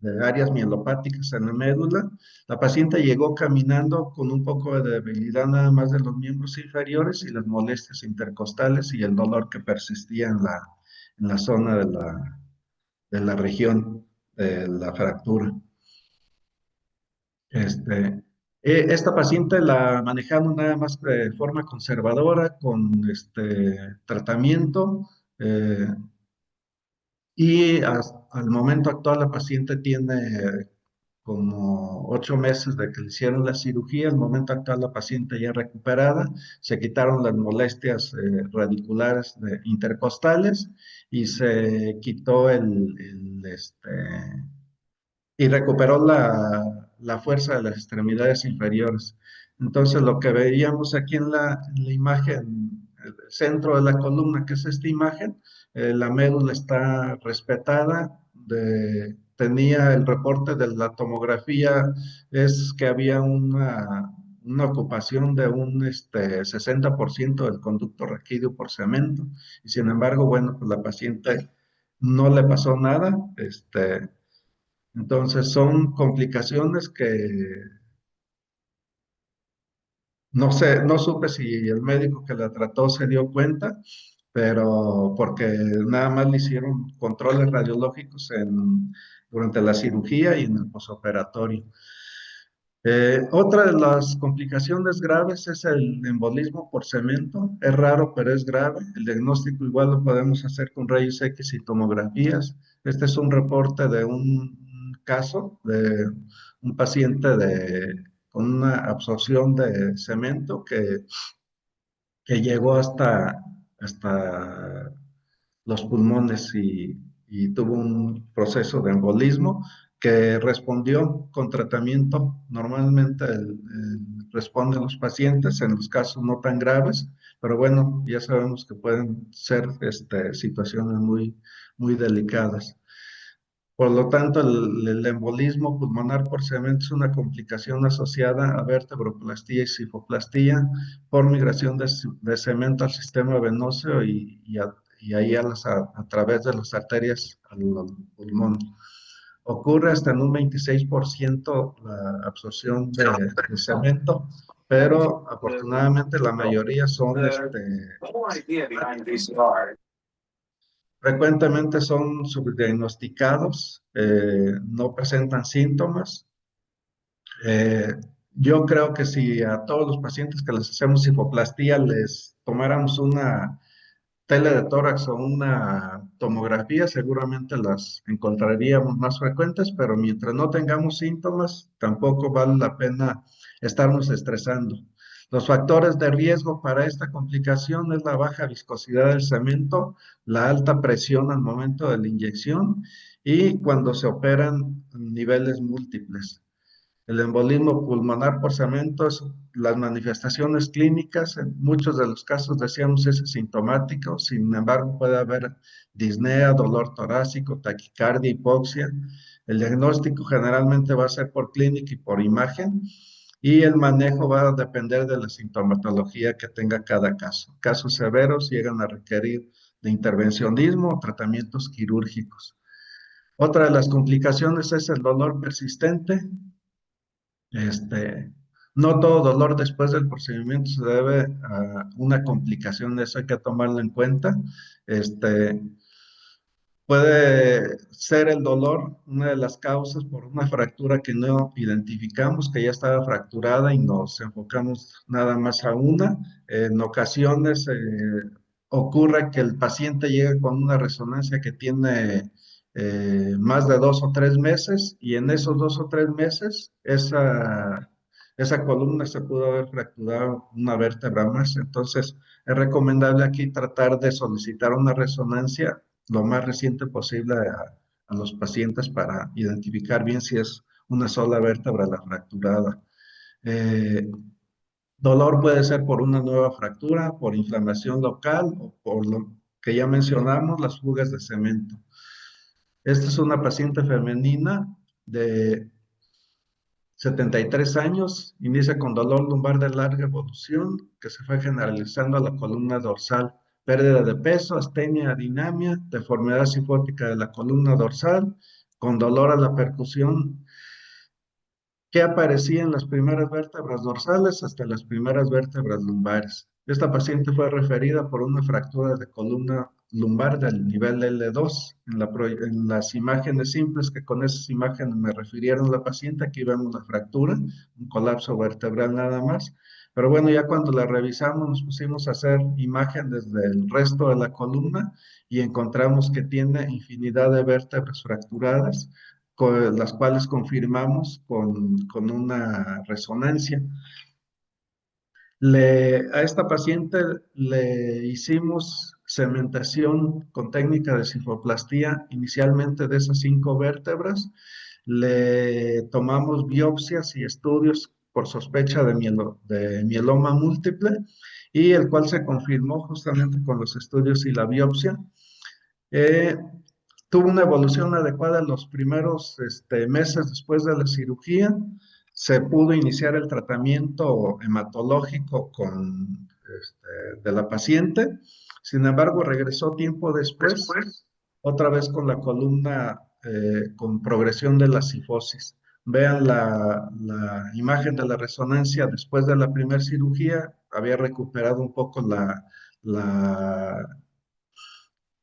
de áreas mielopáticas en la médula. La paciente llegó caminando con un poco de debilidad nada más de los miembros inferiores y las molestias intercostales y el dolor que persistía en la zona de la región de la fractura. Esta paciente la manejamos nada más de forma conservadora con tratamiento y al momento actual la paciente tiene como 8 meses de que le hicieron la cirugía. Al momento actual la paciente ya recuperada, se quitaron las molestias radiculares intercostales y se quitó y recuperó la fuerza de las extremidades inferiores. Entonces, lo que veíamos aquí en la imagen, el centro de la columna, que es esta imagen, la médula está respetada, tenía el reporte de la tomografía, es que había una ocupación de un 60% del conducto raquídeo por cemento, y sin embargo, bueno, pues la paciente no le pasó nada, entonces son complicaciones que no sé, no supe si el médico que la trató se dio cuenta, pero porque nada más le hicieron controles radiológicos durante la cirugía y en el posoperatorio. Otra de las complicaciones graves es el embolismo por cemento. Es raro, pero es grave. El diagnóstico igual lo podemos hacer con rayos X y tomografías. Este es un reporte de un caso de un paciente con una absorción de cemento que llegó hasta los pulmones y tuvo un proceso de embolismo que respondió con tratamiento. Normalmente responden los pacientes en los casos no tan graves, pero bueno, ya sabemos que pueden ser situaciones muy, muy delicadas. Por lo tanto, el embolismo pulmonar por cemento es una complicación asociada a vertebroplastía y cifoplastía por migración de cemento al sistema venoso y ahí a través de las arterias al pulmón. Ocurre hasta en un 26% la absorción de cemento, pero afortunadamente la mayoría son frecuentemente son subdiagnosticados, no presentan síntomas. Yo creo que si a todos los pacientes que les hacemos cifoplastía les tomáramos una tele de tórax o una tomografía, seguramente las encontraríamos más frecuentes, pero mientras no tengamos síntomas, tampoco vale la pena estarnos estresando. Los factores de riesgo para esta complicación es la baja viscosidad del cemento, la alta presión al momento de la inyección y cuando se operan niveles múltiples. El embolismo pulmonar por cemento, las manifestaciones clínicas, en muchos de los casos decíamos es asintomático, sin embargo puede haber disnea, dolor torácico, taquicardia, hipoxia. El diagnóstico generalmente va a ser por clínica y por imagen y el manejo va a depender de la sintomatología que tenga cada caso. Casos severos llegan a requerir de intervencionismo o tratamientos quirúrgicos. Otra de las complicaciones es el dolor persistente. No todo dolor después del procedimiento se debe a una complicación, eso hay que tomarlo en cuenta. Puede ser el dolor una de las causas por una fractura que no identificamos, que ya estaba fracturada y nos enfocamos nada más a una. En ocasiones ocurre que el paciente llega con una resonancia que tiene más de 2 o 3 meses y en esos 2 o 3 meses esa columna se pudo haber fracturado una vértebra más. Entonces es recomendable aquí tratar de solicitar una resonancia lo más reciente posible a los pacientes para identificar bien si es una sola vértebra la fracturada. Dolor puede ser por una nueva fractura, por inflamación local o por lo que ya mencionamos, las fugas de cemento. Esta es una paciente femenina de 73 años, inicia con dolor lumbar de larga evolución que se fue generalizando a la columna dorsal, pérdida de peso, astenia, adinamia, deformidad cifótica de la columna dorsal, con dolor a la percusión, que aparecía en las primeras vértebras dorsales hasta las primeras vértebras lumbares. Esta paciente fue referida por una fractura de columna lumbar del nivel L2. En las imágenes simples, que con esas imágenes me refirieron la paciente, aquí vemos la fractura, un colapso vertebral nada más. Pero bueno, ya cuando la revisamos nos pusimos a hacer imágenes del resto de la columna y encontramos que tiene infinidad de vértebras fracturadas, con las cuales confirmamos con una resonancia. A esta paciente le hicimos cementación con técnica de cifoplastía, inicialmente de esas 5 vértebras. Le tomamos biopsias y estudios por sospecha de mieloma múltiple, y el cual se confirmó justamente con los estudios y la biopsia. Tuvo una evolución adecuada en los primeros meses después de la cirugía. Se pudo iniciar el tratamiento hematológico de la paciente. Sin embargo, regresó tiempo después, otra vez con la columna con progresión de la cifosis. Vean la imagen de la resonancia después de la primera cirugía. Había recuperado un poco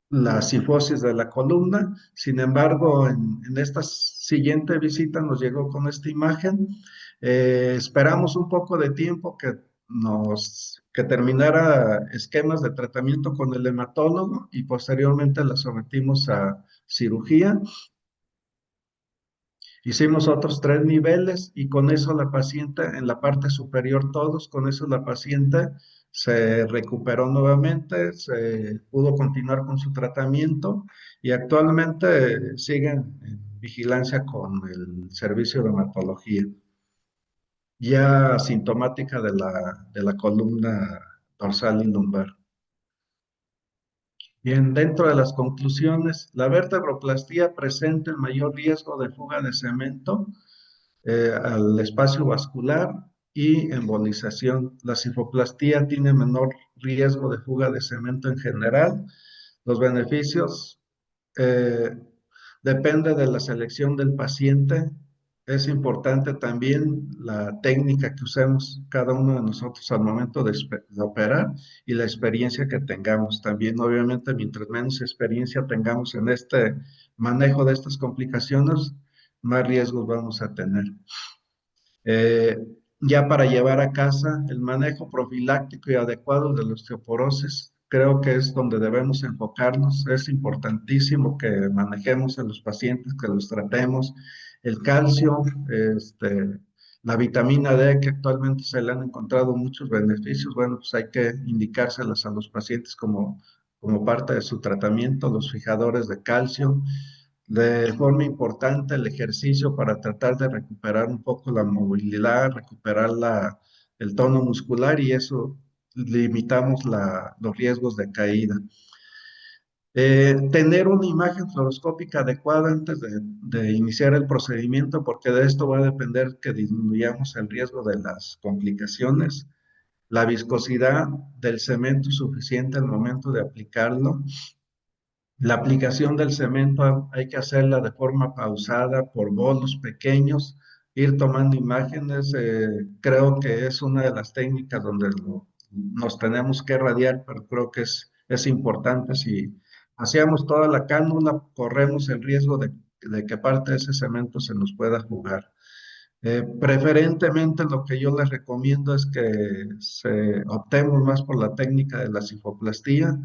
la cifosis de la columna. Sin embargo, en esta siguiente visita nos llegó con esta imagen. Esperamos un poco de tiempo que terminara esquemas de tratamiento con el hematólogo, y posteriormente la sometimos a cirugía. Hicimos otros 3 niveles y con eso la paciente, en la parte superior todos, con eso la paciente se recuperó nuevamente, se pudo continuar con su tratamiento y actualmente sigue en vigilancia con el servicio de hematología, ya asintomática de la columna dorsal y lumbar. Bien, dentro de las conclusiones, la vertebroplastía presenta el mayor riesgo de fuga de cemento al espacio vascular y embolización. La cifoplastía tiene menor riesgo de fuga de cemento en general. Los beneficios depende de la selección del paciente. Es importante también la técnica que usemos cada uno de nosotros al momento de operar y la experiencia que tengamos. También, obviamente, mientras menos experiencia tengamos en este manejo de estas complicaciones, más riesgos vamos a tener. Ya para llevar a casa el manejo profiláctico y adecuado de la osteoporosis, creo que es donde debemos enfocarnos. Es importantísimo que manejemos a los pacientes, que los tratemos. El calcio, la vitamina D, que actualmente se le han encontrado muchos beneficios, bueno, pues hay que indicárselas a los pacientes como parte de su tratamiento, los fijadores de calcio. De forma importante el ejercicio para tratar de recuperar un poco la movilidad, recuperar el tono muscular, y eso limitamos los riesgos de caída. Tener una imagen fluoroscópica adecuada antes de iniciar el procedimiento, porque de esto va a depender que disminuyamos el riesgo de las complicaciones. La viscosidad del cemento suficiente al momento de aplicarlo. La aplicación del cemento hay que hacerla de forma pausada, por bolos pequeños, ir tomando imágenes. Creo que es una de las técnicas donde nos tenemos que radiar, pero creo que es importante. Si hacíamos toda la cánula, corremos el riesgo de que parte de ese cemento se nos pueda jugar. Preferentemente lo que yo les recomiendo es que optemos más por la técnica de la cifoplastía.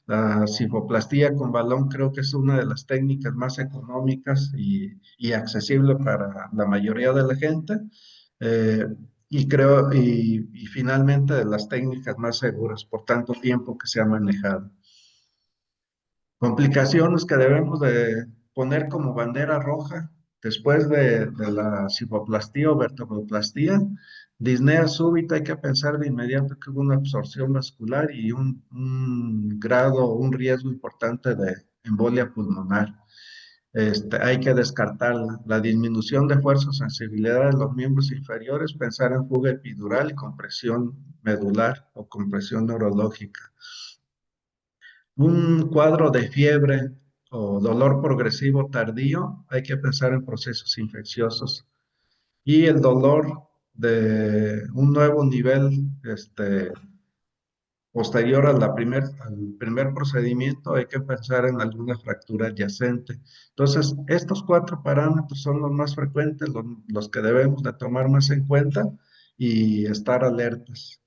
La cifoplastía con balón creo que es una de las técnicas más económicas y accesible para la mayoría de la gente. Y finalmente de las técnicas más seguras por tanto tiempo que se ha manejado. Complicaciones que debemos de poner como bandera roja después de la cifoplastía o vertebroplastía. Disnea súbita, hay que pensar de inmediato que hubo una absorción vascular y un riesgo importante de embolia pulmonar. Hay que descartarla. La disminución de fuerza o sensibilidad de los miembros inferiores, pensar en fuga epidural y compresión medular o compresión neurológica. Un cuadro de fiebre o dolor progresivo tardío, hay que pensar en procesos infecciosos. Y el dolor de un nuevo nivel posterior a al primer procedimiento, hay que pensar en alguna fractura adyacente. Entonces, estos cuatro parámetros son los más frecuentes, los que debemos de tomar más en cuenta y estar alertas.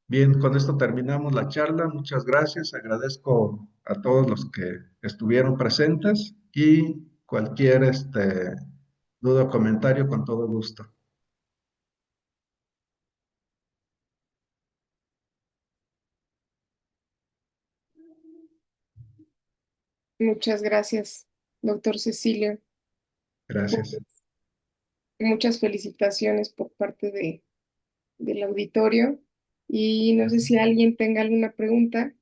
Bien, con esto terminamos la charla. Muchas gracias. Agradezco a todos los que estuvieron presentes y cualquier duda o comentario con todo gusto. Muchas gracias, doctor Cecilio. Gracias. Muchas felicitaciones por parte del auditorio. Y no sé si alguien tenga alguna pregunta.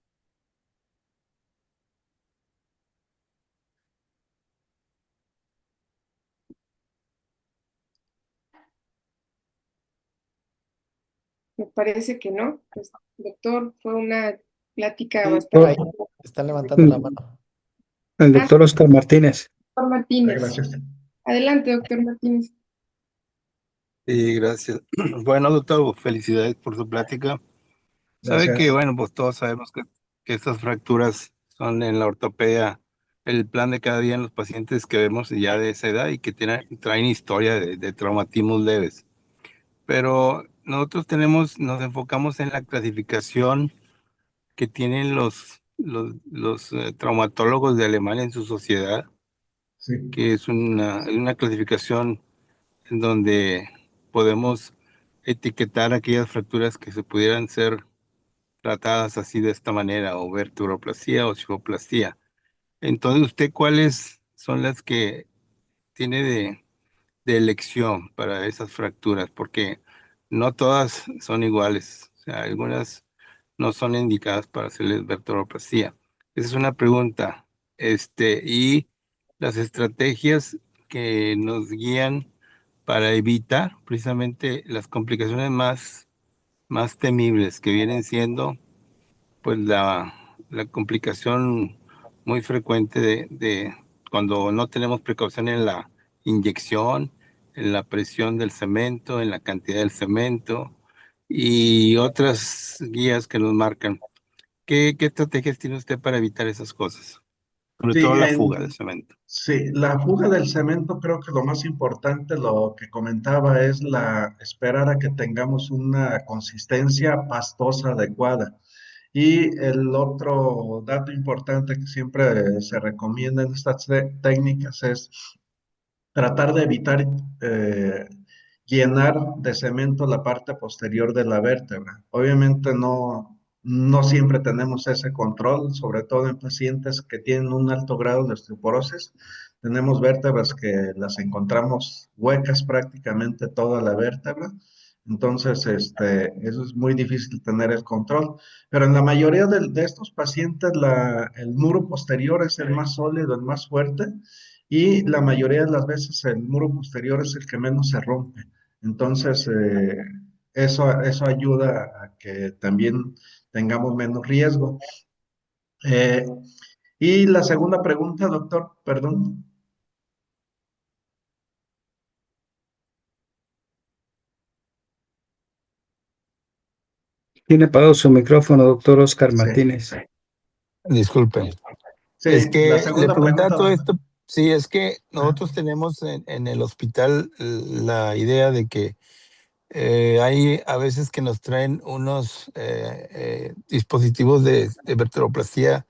Me parece que no. Pues, doctor, fue una plática Sí, por ahí bastante. están levantando la mano. El Ah, doctor Oscar Martínez. doctor Martínez. Gracias. Adelante, doctor Martínez. Sí, gracias. Bueno, doctor, felicidades por su plática. Sabe que, Gracias. bueno, pues todos sabemos que estas fracturas son en la ortopedia el plan de cada día en los pacientes que vemos ya de esa edad y que traen historia de traumatismos leves. Pero nosotros nos enfocamos en la clasificación que tienen los traumatólogos de Alemania en su sociedad, Sí. que es una clasificación en donde podemos etiquetar aquellas fracturas que se pudieran ser tratadas así de esta manera, o vertebroplastia o cifoplastía. Entonces, ¿usted cuáles son las que tiene de elección para esas fracturas? Porque no todas son iguales. O sea, algunas no son indicadas para hacerles vertebroplastia. Esa es una pregunta. Y las estrategias que nos guían para evitar precisamente las complicaciones más temibles que vienen siendo pues la complicación muy frecuente de cuando no tenemos precaución en la inyección, en la presión del cemento, en la cantidad del cemento y otras guías que nos marcan. ¿Qué estrategias tiene usted para evitar esas cosas? Sobre Sí, todo la fuga del cemento. sí, la fuga del cemento creo que lo más importante, lo que comentaba, es esperar a que tengamos una consistencia pastosa adecuada. Y el otro dato importante que siempre se recomienda en estas técnicas es tratar de evitar eh, llenar de cemento la parte posterior de la vértebra. Obviamente no siempre tenemos ese control, sobre todo en pacientes que tienen un alto grado de osteoporosis. Tenemos vértebras que las encontramos huecas prácticamente toda la vértebra. Entonces, eso es muy difícil tener el control. Pero en la mayoría de estos pacientes, el muro posterior es el más sólido, el más fuerte, y la mayoría de las veces el muro posterior es el que menos se rompe. Entonces, eso ayuda a que también tengamos menos riesgo. Eh, y la segunda pregunta, doctor, perdón. Tiene apagado su micrófono, doctor Oscar Sí, Martínez. Disculpen. sí, Es la que le segunda preguntaba pregunta, todo doctor. esto. Sí, es que nosotros tenemos en el hospital la idea de que hay a veces que nos traen unos dispositivos de vertebroplastia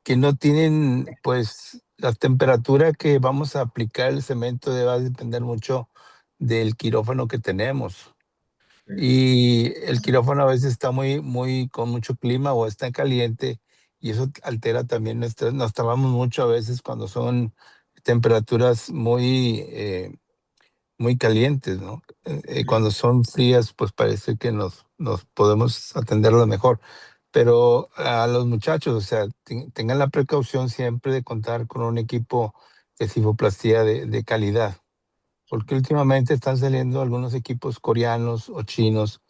que no tienen, pues, la temperatura que vamos a aplicar el cemento va a depender mucho del quirófano que tenemos. Y el quirófano a veces está con mucho clima o está caliente y eso altera también nos trabamos mucho a veces cuando son temperaturas muy calientes, ¿no? Cuando son frías, pues parece que nos podemos atenderlo mejor. Pero a los muchachos, o sea, tengan la precaución siempre de contar con un equipo de cifoplastía de calidad, porque últimamente están saliendo algunos equipos coreanos o chinos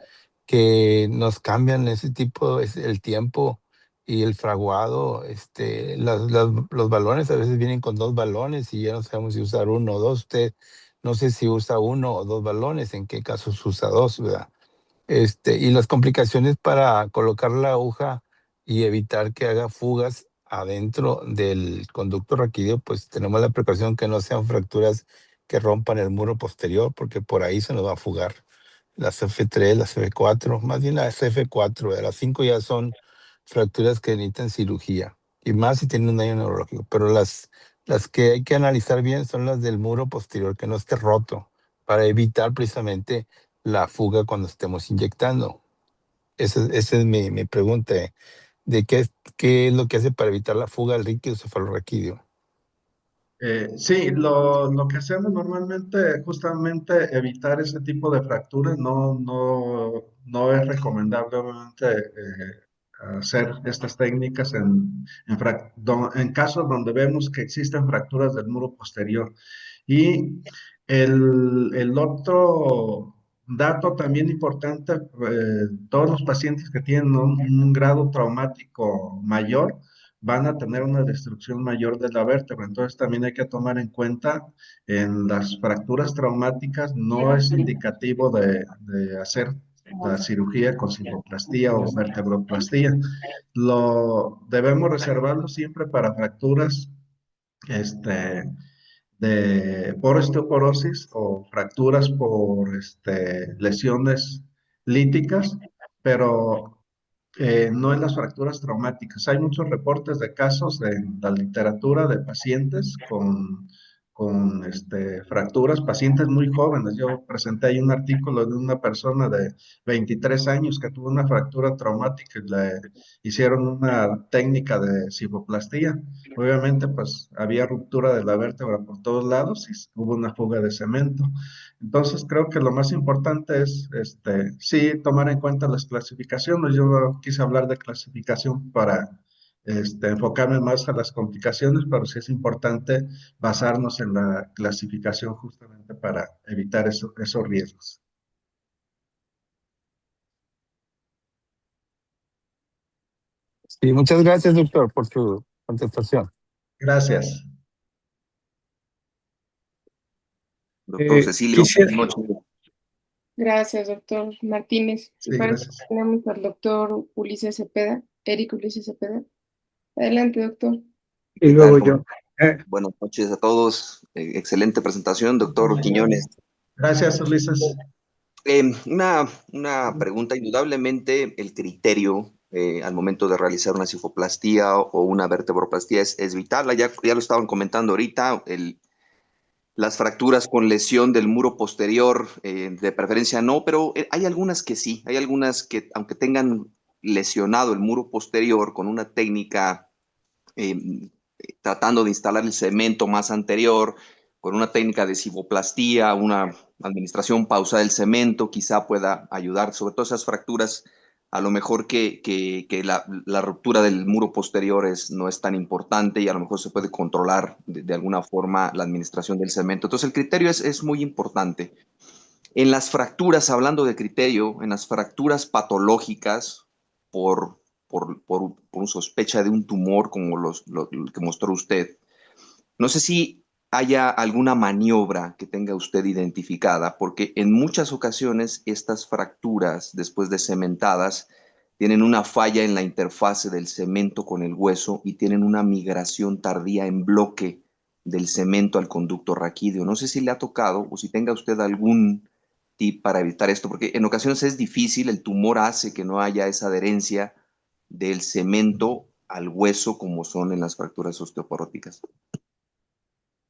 que nos cambian ese tipo, el tiempo y el fraguado, los balones a veces vienen con 2 balones y ya no sabemos si usar uno o dos. Usted no sé si usa uno o 2 balones, en qué casos usa 2, ¿verdad? Y las complicaciones para colocar la aguja y evitar que haga fugas adentro del conducto raquídeo, pues tenemos la precaución que no sean fracturas que rompan el muro posterior, porque por ahí se nos va a fugar. Las F3, las F4, más bien las F4, ¿verdad? Las 5 ya son fracturas que necesitan cirugía, y más si tienen un daño neurológico, pero las que hay que analizar bien son las del muro posterior, que no esté roto, para evitar precisamente la fuga cuando estemos inyectando. Esa es mi pregunta, de qué es lo que hace para evitar la fuga del líquido cefalorraquídeo. Sí, lo que hacemos normalmente es justamente evitar ese tipo de fracturas. No es recomendable, obviamente, hacer estas técnicas en casos donde vemos que existen fracturas del muro posterior. Y el otro dato también importante, todos los pacientes que tienen un grado traumático mayor, van a tener una destrucción mayor de la vértebra. Entonces también hay que tomar en cuenta en las fracturas traumáticas, no es indicativo de hacer la cirugía con cifoplastía o vertebroplastía. Lo debemos reservarlo siempre para fracturas este, por osteoporosis o fracturas por lesiones líticas, pero no en las fracturas traumáticas. Hay muchos reportes de casos en la literatura de pacientes con fracturas, pacientes muy jóvenes. Yo presenté ahí un artículo de una persona de 23 años que tuvo una fractura traumática y le hicieron una técnica de cifoplastía. Obviamente, pues había ruptura de la vértebra por todos lados y hubo una fuga de cemento. Entonces, creo que lo más importante es, sí, tomar en cuenta las clasificaciones. Yo no quise hablar de clasificación para, enfocarme más a las complicaciones, pero sí es importante basarnos en la clasificación justamente para evitar esos riesgos. Sí, muchas gracias, doctor, por su contestación. Gracias. Doctor Cecilio, Quisiera, buenas noches. Gracias, doctor Martínez. Y Sí, para eso gracias. tenemos al doctor Ulises Cepeda, Eric Ulises Cepeda. Adelante, doctor. y ¿Qué luego tal? yo. Buenas noches a todos. Excelente presentación, doctor Quiñones. Gracias, Ulises. Una pregunta, indudablemente el criterio al momento de realizar una cifoplastía o una vertebroplastía es vital. Ya lo estaban comentando ahorita, las fracturas con lesión del muro posterior, de preferencia no, pero hay algunas que sí, hay algunas que aunque tengan lesionado el muro posterior con una técnica eh, tratando de instalar el cemento más anterior, con una técnica de cifoplastía, una administración pausada del cemento, quizá pueda ayudar, sobre todo esas fracturas, a lo mejor que la ruptura del muro posterior no es tan importante y a lo mejor se puede controlar de alguna forma la administración del cemento. Entonces el criterio es muy importante. En las fracturas, hablando de criterio, en las fracturas patológicas por, por sospecha de un tumor como lo que mostró usted, no sé si haya alguna maniobra que tenga usted identificada, porque en muchas ocasiones estas fracturas, después de cementadas, tienen una falla en la interfase del cemento con el hueso y tienen una migración tardía en bloque del cemento al conducto raquídeo. No sé si le ha tocado o si tenga usted algún tip para evitar esto, porque en ocasiones es difícil, el tumor hace que no haya esa adherencia del cemento al hueso como son en las fracturas osteoporóticas.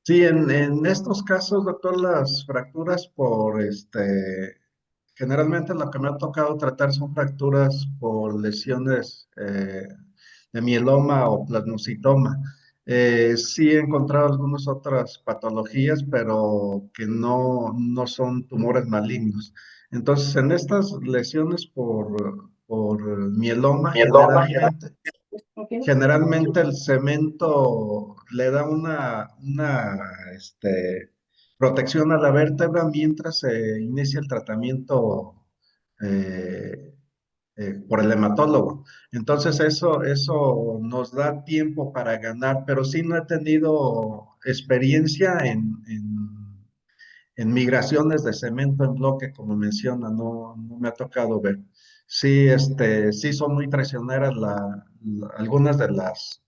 Sí, en estos casos, doctor, las fracturas generalmente lo que me ha tocado tratar son fracturas por lesiones de mieloma o plasmocitoma. Sí he encontrado algunas otras patologías, pero que no son tumores malignos. Entonces, en estas lesiones por mieloma, generalmente el cemento le da protección a la vértebra mientras se inicia el tratamiento por el hematólogo. Entonces eso nos da tiempo para ganar, pero sí no he tenido experiencia en migraciones de cemento en bloque, como menciona, no me ha tocado ver. Sí, sí son muy traicioneras algunas de las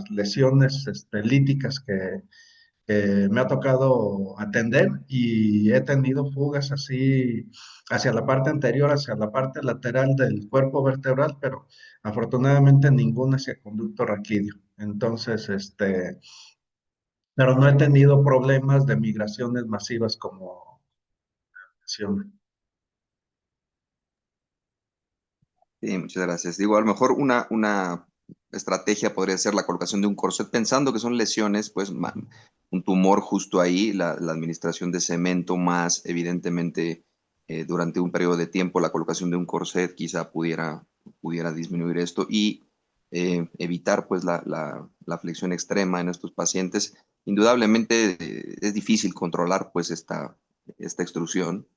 lesiones líticas que me ha tocado atender y he tenido fugas así hacia la parte anterior, hacia la parte lateral del cuerpo vertebral, pero afortunadamente ninguna hacia conducto raquídeo. Entonces, pero no he tenido problemas de migraciones masivas como menciona. Sí, muchas gracias. Digo, a lo mejor una estrategia podría ser la colocación de un corset, pensando que son lesiones, pues un tumor justo ahí, la administración de cemento más evidentemente durante un periodo de tiempo, la colocación de un corset quizá pudiera disminuir esto y evitar pues la flexión extrema en estos pacientes. Indudablemente es difícil controlar pues esta extrusión.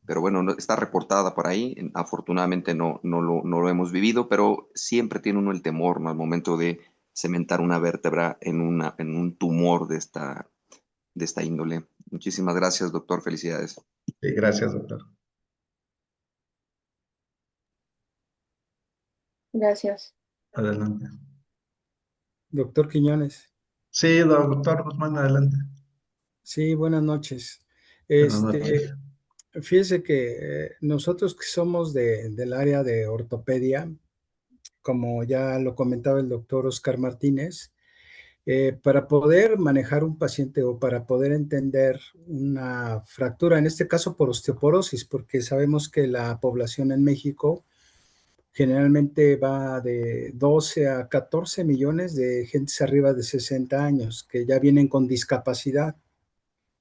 Pero bueno, está reportada por ahí. Afortunadamente no lo hemos vivido, pero siempre tiene uno el temor, ¿no? Al momento de cementar una vértebra en un tumor de esta índole. Muchísimas gracias, doctor. Felicidades. Sí, gracias, doctor. Gracias. Adelante. Doctor Quiñones. Sí, doctor Guzmán, adelante. Sí, buenas noches. Buenas noches. Fíjese que nosotros que somos del área de ortopedia, como ya lo comentaba el doctor Oscar Martínez, para poder manejar un paciente o para poder entender una fractura, en este caso por osteoporosis, porque sabemos que la población en México generalmente va de 12 a 14 millones de gentes arriba de 60 años que ya vienen con discapacidad,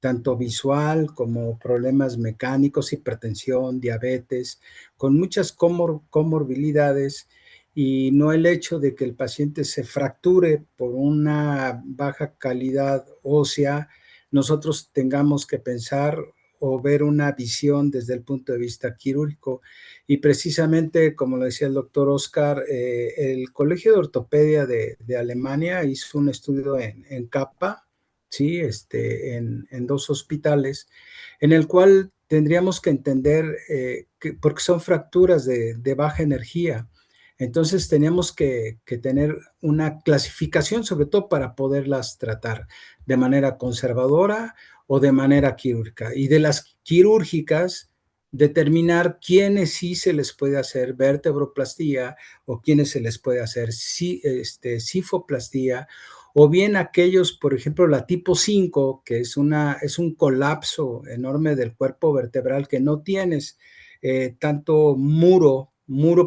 tanto visual como problemas mecánicos, hipertensión, diabetes, con muchas comorbilidades, y no el hecho de que el paciente se fracture por una baja calidad ósea, nosotros tengamos que pensar o ver una visión desde el punto de vista quirúrgico. Y precisamente, como lo decía el doctor Oscar, el Colegio de Ortopedia de Alemania hizo un estudio en CAPA, ¿sí? En dos hospitales, en el cual tendríamos que entender, porque son fracturas de baja energía. Entonces tenemos que tener una clasificación, sobre todo para poderlas tratar de manera conservadora o de manera quirúrgica. Y de las quirúrgicas, determinar quiénes sí se les puede hacer vertebroplastía o quiénes se les puede hacer cifoplastía, o bien aquellos, por ejemplo, la tipo 5, que es un colapso enorme del cuerpo vertebral, que no tienes tanto muro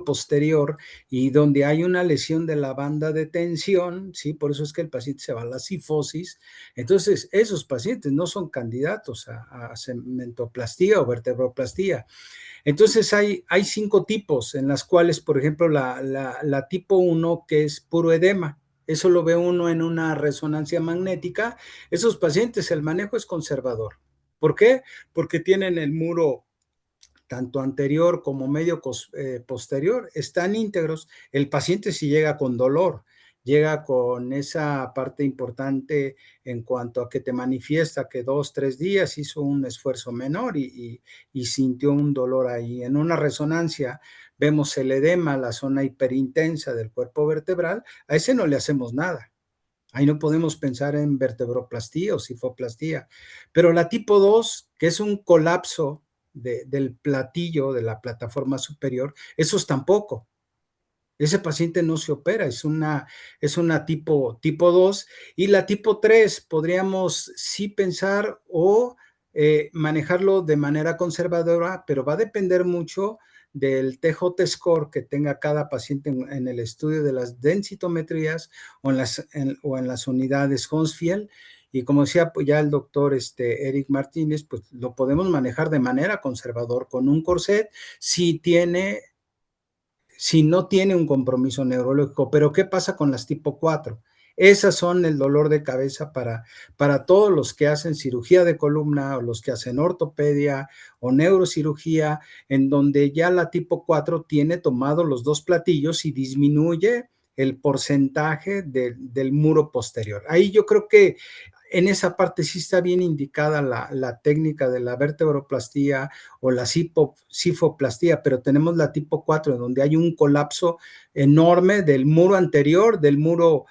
posterior, y donde hay una lesión de la banda de tensión, ¿sí? Por eso es que el paciente se va a la cifosis. Entonces, esos pacientes no son candidatos a cementoplastía o vertebroplastía. Entonces, hay 5 tipos en las cuales, por ejemplo, la tipo 1, que es puro edema. Eso lo ve uno en una resonancia magnética. Esos pacientes, el manejo es conservador. ¿Por qué? Porque tienen el muro tanto anterior como medio posterior, están íntegros. El paciente sí llega con dolor, llega con esa parte importante en cuanto a que te manifiesta que 2, 3 días hizo un esfuerzo menor y sintió un dolor ahí. En una resonancia vemos el edema, la zona hiperintensa del cuerpo vertebral, a ese no le hacemos nada. Ahí no podemos pensar en vertebroplastía o cifoplastía. Pero la tipo 2, que es un colapso del platillo, de la plataforma superior, esos tampoco. Ese paciente no se opera, es una tipo 2. Y la tipo 3 podríamos sí pensar o manejarlo de manera conservadora, pero va a depender mucho del TJ score que tenga cada paciente en el estudio de las densitometrías o en las unidades Hounsfield. Y como decía pues ya el doctor Eric Martínez, pues lo podemos manejar de manera conservadora con un corset si no tiene un compromiso neurológico. Pero ¿qué pasa con las tipo 4? Esas son el dolor de cabeza para todos los que hacen cirugía de columna o los que hacen ortopedia o neurocirugía, en donde ya la tipo 4 tiene tomado los dos platillos y disminuye el porcentaje del muro posterior. Ahí yo creo que en esa parte sí está bien indicada la técnica de la vertebroplastía o la cifoplastía, pero tenemos la tipo 4, donde hay un colapso enorme del muro anterior, del muro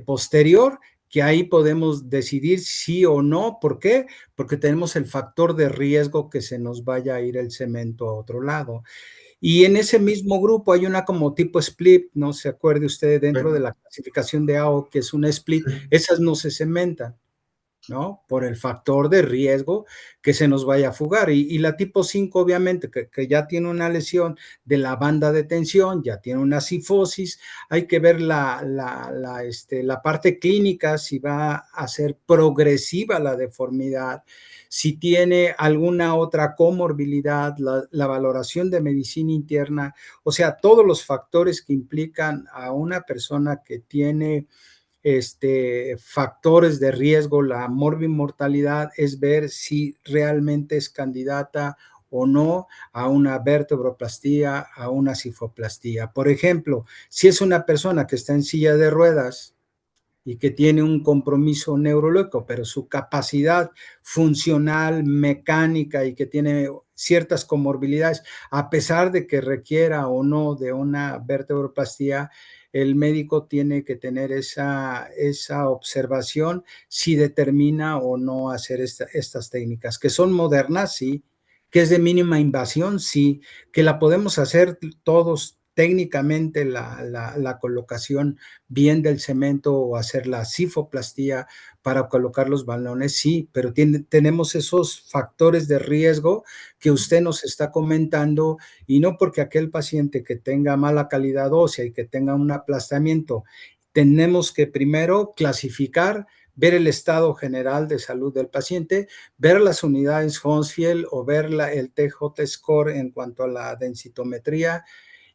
posterior, que ahí podemos decidir sí o no. ¿Por qué? Porque tenemos el factor de riesgo que se nos vaya a ir el cemento a otro lado. Y en ese mismo grupo hay una como tipo split, no se acuerde usted, dentro de la clasificación de AO, que es una split, esas no se cementan, ¿no? Por el factor de riesgo que se nos vaya a fugar. Y la tipo 5, obviamente, que ya tiene una lesión de la banda de tensión, ya tiene una cifosis, hay que ver la parte clínica, si va a ser progresiva la deformidad, si tiene alguna otra comorbilidad, la valoración de medicina interna, o sea, todos los factores que implican a una persona que tiene factores de riesgo, la morbimortalidad, es ver si realmente es candidata o no a una vertebroplastía, a una cifoplastía. Por ejemplo, si es una persona que está en silla de ruedas y que tiene un compromiso neurológico, pero su capacidad funcional, mecánica y que tiene ciertas comorbilidades, a pesar de que requiera o no de una vertebroplastía, el médico tiene que tener esa observación si determina o no hacer estas técnicas, que son modernas, sí, que es de mínima invasión, sí, que la podemos hacer todos técnicamente la colocación bien del cemento o hacer la cifoplastía para colocar los balones, sí, pero tenemos esos factores de riesgo que usted nos está comentando, y no porque aquel paciente que tenga mala calidad ósea y que tenga un aplastamiento, tenemos que primero clasificar, ver el estado general de salud del paciente, ver las unidades Hounsfield o ver el TJ score en cuanto a la densitometría,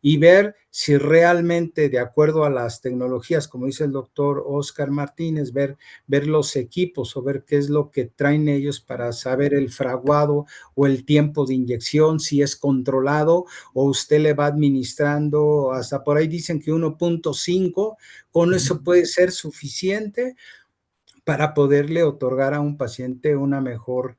y ver si realmente, de acuerdo a las tecnologías, como dice el doctor Oscar Martínez, ver los equipos o ver qué es lo que traen ellos para saber el fraguado o el tiempo de inyección, si es controlado o usted le va administrando, hasta por ahí dicen que 1.5, con eso puede ser suficiente para poderle otorgar a un paciente una mejor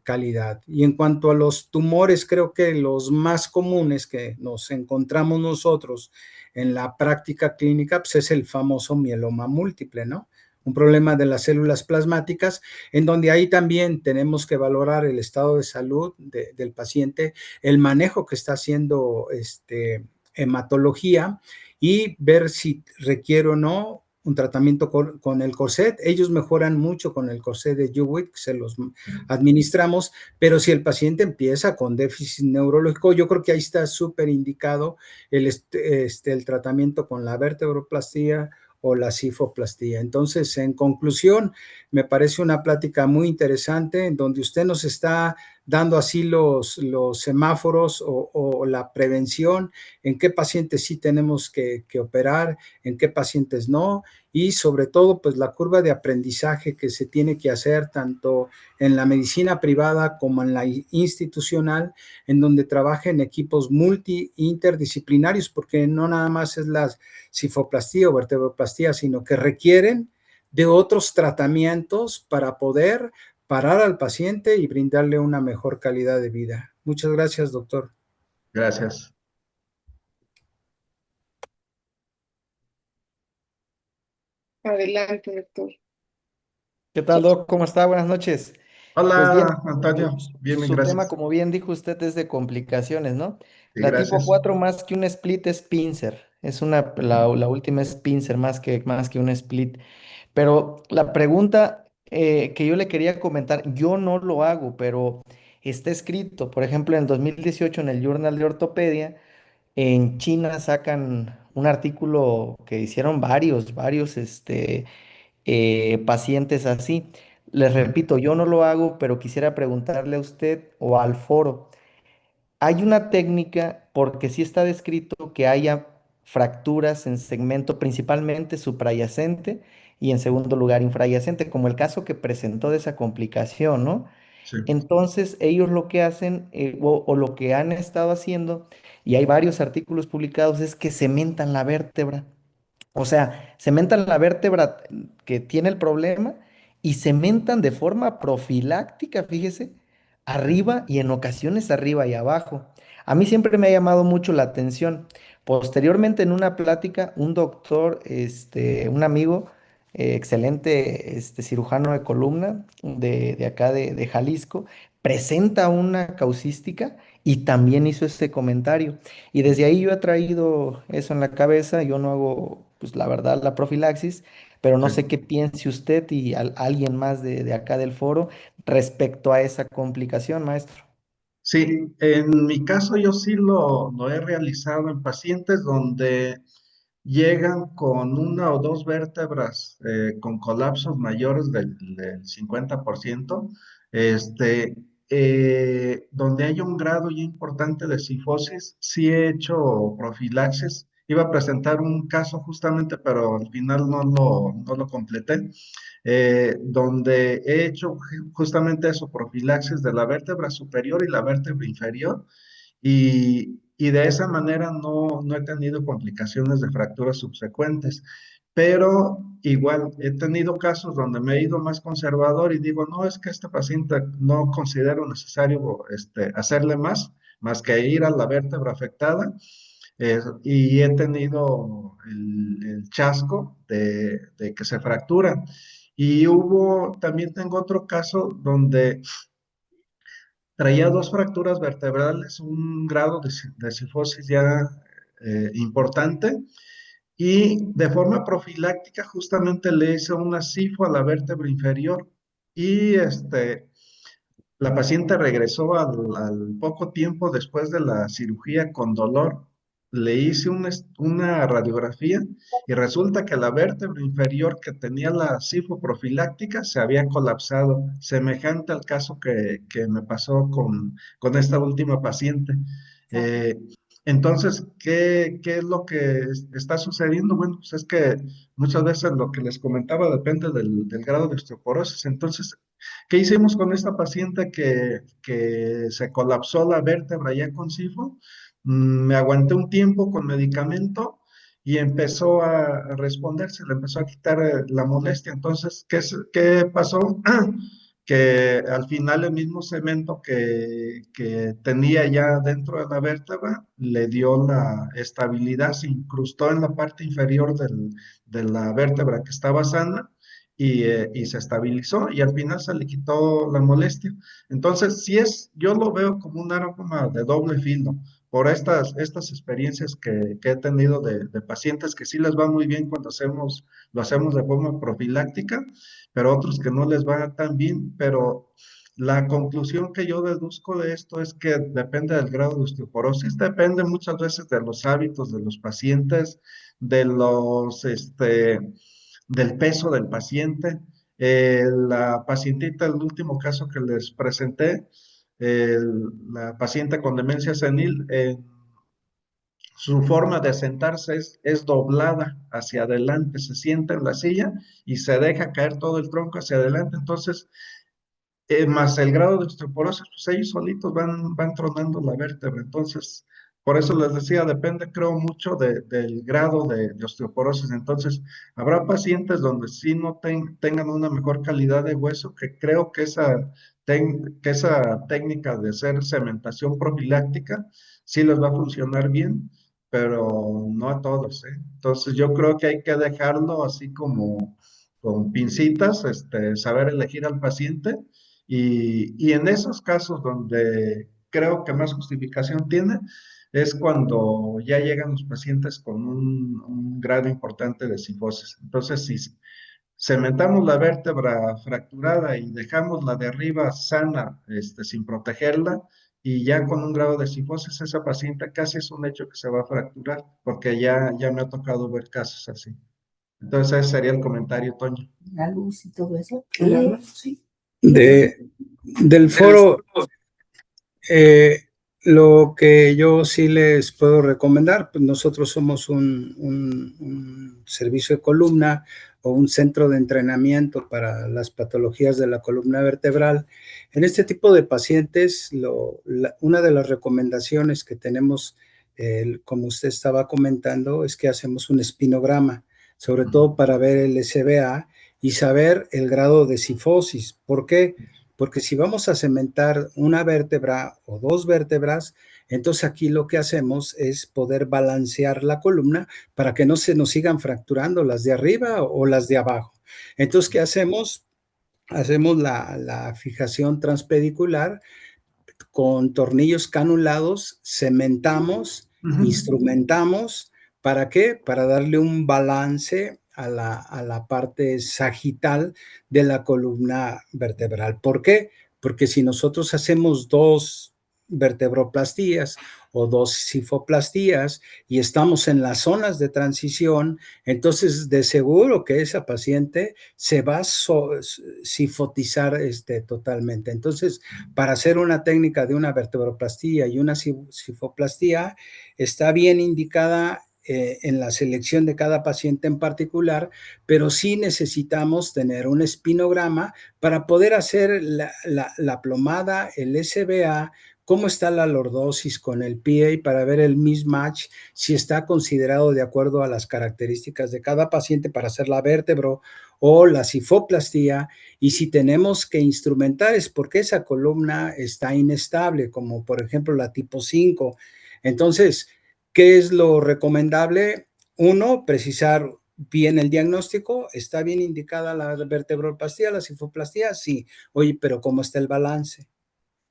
calidad. Y en cuanto a los tumores, creo que los más comunes que nos encontramos nosotros en la práctica clínica, pues es el famoso mieloma múltiple, ¿no? Un problema de las células plasmáticas, en donde ahí también tenemos que valorar el estado de salud del paciente, el manejo que está haciendo hematología, y ver si requiere o no un tratamiento con el corset. Ellos mejoran mucho con el corset de Juwick, se los administramos, pero si el paciente empieza con déficit neurológico, yo creo que ahí está súper indicado el tratamiento con la vertebroplastía o la cifoplastía. Entonces, en conclusión, me parece una plática muy interesante en donde usted nos está dando así los semáforos o la prevención, en qué pacientes sí tenemos que operar, en qué pacientes no, y sobre todo, pues la curva de aprendizaje que se tiene que hacer tanto en la medicina privada como en la institucional, en donde trabajen equipos interdisciplinarios, porque no nada más es la cifoplastía o vertebroplastía, sino que requieren de otros tratamientos para poder parar al paciente y brindarle una mejor calidad de vida. Muchas gracias, doctor. Gracias. Adelante, doctor. ¿Qué tal, Doc? ¿Cómo está? Buenas noches. Pues bien, Hola, Antonio. Bien, bien, su tema, gracias. como bien dijo usted, es de complicaciones, ¿no? Sí, La tipo gracias. 4 más que un split es pincer. Es la última es pincer más que un split. Pero la pregunta que yo le quería comentar, yo no lo hago, pero está escrito. Por ejemplo, en 2018 en el Journal de Ortopedia, en China sacan un artículo que hicieron varios, pacientes así. Les repito, yo no lo hago, pero quisiera preguntarle a usted o al foro. Hay una técnica, porque sí está descrito que haya fracturas en segmento principalmente suprayacente y en segundo lugar infrayacente, como el caso que presentó de esa complicación, ¿no? Sí, Entonces, ellos lo que hacen o lo que han estado haciendo, y hay varios artículos publicados, es que cementan la vértebra. O sea, cementan la vértebra que tiene el problema y cementan de forma profiláctica, fíjese, arriba y en ocasiones arriba y abajo. A mí siempre me ha llamado mucho la atención. Posteriormente, en una plática, un doctor, un amigo, excelente cirujano de columna de acá de Jalisco, presenta una causística y también hizo este comentario. Y desde ahí yo he traído eso en la cabeza, yo no hago, pues la verdad, la profilaxis, pero no sí. sé qué piense usted y alguien más de acá del foro respecto a esa complicación, maestro. Sí, en mi caso yo sí lo he realizado en pacientes donde llegan con una o dos vértebras con colapsos mayores del 50%, este, donde hay un grado ya importante de cifosis. Sí he hecho profilaxis. Iba a presentar un caso justamente, pero al final no lo completé, donde he hecho justamente eso, profilaxis de la vértebra superior y la vértebra inferior, y de esa manera no he tenido complicaciones de fracturas subsecuentes. Pero igual he tenido casos donde me he ido más conservador y digo, no, es que este paciente no considero necesario hacerle más que ir a la vértebra afectada. Y he tenido el chasco de que se fractura. Y también tengo otro caso donde traía dos fracturas vertebrales, un grado de cifosis ya importante, y de forma profiláctica justamente le hice una sifo a la vértebra inferior, y la paciente regresó al poco tiempo después de la cirugía con dolor. Le hice una radiografía y resulta que la vértebra inferior que tenía la cifoprofiláctica se había colapsado, semejante al caso que me pasó con esta última paciente. Eh, entonces, ¿qué es lo que está sucediendo? Bueno, pues es que muchas veces lo que les comentaba depende del grado de osteoporosis. Entonces, ¿qué hicimos con esta paciente que se colapsó la vértebra ya con sifo? Me aguanté un tiempo con medicamento y empezó a responder, se le empezó a quitar la molestia. Entonces, ¿qué pasó? Que al final el mismo cemento que tenía ya dentro de la vértebra le dio la estabilidad, se incrustó en la parte inferior de la vértebra que estaba sana, y se estabilizó y al final se le quitó la molestia. Entonces, yo lo veo como un arma de doble filo por estas experiencias que he tenido de pacientes que sí les va muy bien cuando lo hacemos de forma profiláctica, pero otros que no les va tan bien. Pero la conclusión que yo deduzco de esto es que depende del grado de osteoporosis, depende muchas veces de los hábitos de los pacientes, de del peso del paciente. La pacientita, el último caso que les presenté, la paciente con demencia senil, su forma de sentarse es doblada hacia adelante, se sienta en la silla y se deja caer todo el tronco hacia adelante. Entonces, más el grado de osteoporosis, pues ellos solitos van tronando la vértebra. Entonces, por eso les decía, depende, creo, mucho del grado de osteoporosis. Entonces, habrá pacientes donde sí no tengan una mejor calidad de hueso, que creo que que esa técnica de hacer cementación profiláctica sí les va a funcionar bien, pero no a todos, ¿eh? Entonces, yo creo que hay que dejarlo así como con pincitas, saber elegir al paciente, y en esos casos donde creo que más justificación tiene, es cuando ya llegan los pacientes con un grado importante de cifosis. Entonces, si cementamos la vértebra fracturada y dejamos la de arriba sana, sin protegerla, y ya con un grado de cifosis, esa paciente casi es un hecho que se va a fracturar, porque ya me ha tocado ver casos así. Entonces, ese sería el comentario, Toño. La luz y todo eso. El arma, sí. Del foro, Lo que yo sí les puedo recomendar, pues nosotros somos un servicio de columna o un centro de entrenamiento para las patologías de la columna vertebral. En este tipo de pacientes, una de las recomendaciones que tenemos, como usted estaba comentando, es que hacemos un espinograma, sobre todo para ver el SBA y saber el grado de cifosis. ¿Por qué? Porque si vamos a cementar una vértebra o dos vértebras, entonces aquí lo que hacemos es poder balancear la columna para que no se nos sigan fracturando las de arriba o las de abajo. Entonces, ¿qué hacemos? Hacemos la fijación transpedicular con tornillos canulados, cementamos, instrumentamos. ¿Para qué? Para darle un balance a la parte sagital de la columna vertebral. ¿Por qué? Porque si nosotros hacemos dos vertebroplastías o dos cifoplastías y estamos en las zonas de transición, entonces de seguro que esa paciente se va a cifotizar totalmente. Entonces, para hacer una técnica de una vertebroplastía y una cifoplastía, está bien indicada en la selección de cada paciente en particular, pero sí necesitamos tener un espinograma para poder hacer la plomada, el SBA, cómo está la lordosis con el PA para ver el mismatch, si está considerado de acuerdo a las características de cada paciente para hacer la vértebro o la cifoplastía, y si tenemos que instrumentar es porque esa columna está inestable, como por ejemplo la tipo 5. Entonces, ¿qué es lo recomendable? Uno, precisar bien el diagnóstico. ¿Está bien indicada la vertebroplastía, la cifoplastía? Sí. Oye, pero ¿cómo está el balance?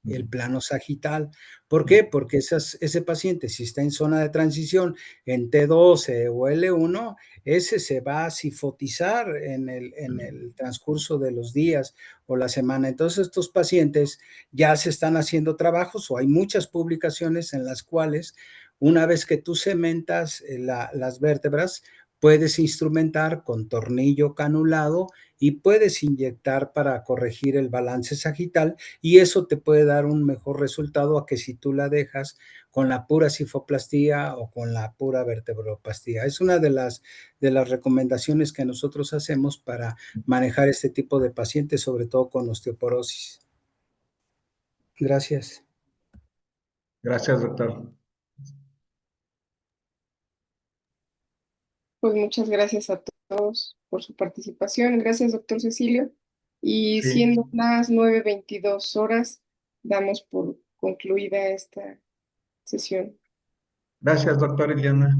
El plano sagital. ¿Por qué? Porque ese paciente, si está en zona de transición en T12 o L1, ese se va a cifotizar en el transcurso de los días o la semana. Entonces, estos pacientes ya se están haciendo trabajos o hay muchas publicaciones en las cuales una vez que tú cementas las vértebras, puedes instrumentar con tornillo canulado y puedes inyectar para corregir el balance sagital y eso te puede dar un mejor resultado a que si tú la dejas con la pura cifoplastía o con la pura vertebroplastía. Es una de las recomendaciones que nosotros hacemos para manejar este tipo de pacientes, sobre todo con osteoporosis. Gracias. Gracias, doctor. Pues muchas gracias a todos por su participación. Gracias, doctor Cecilio. Y Sí. siendo las 9:22 horas, damos por concluida esta sesión. Gracias, doctor Iliana.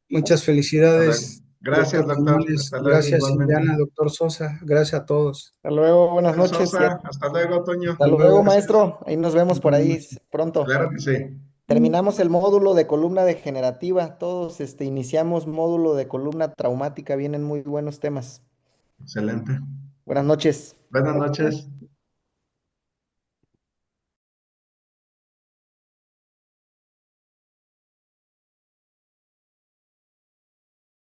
Muchas Hasta luego. felicidades, Gracias, doctor doctor. Quiñones. Hasta luego, Gracias, igualmente. Indiana, doctor Sosa. Gracias a todos. Hasta luego, buenas Doctor noches. Sosa, hasta luego, Toño. Hasta Hasta luego, luego. maestro. Ahí nos vemos por ahí pronto. Claro que sí. Terminamos el módulo de columna degenerativa. Todos iniciamos módulo de columna traumática. Vienen muy buenos temas. Excelente. Buenas noches. Buenas noches.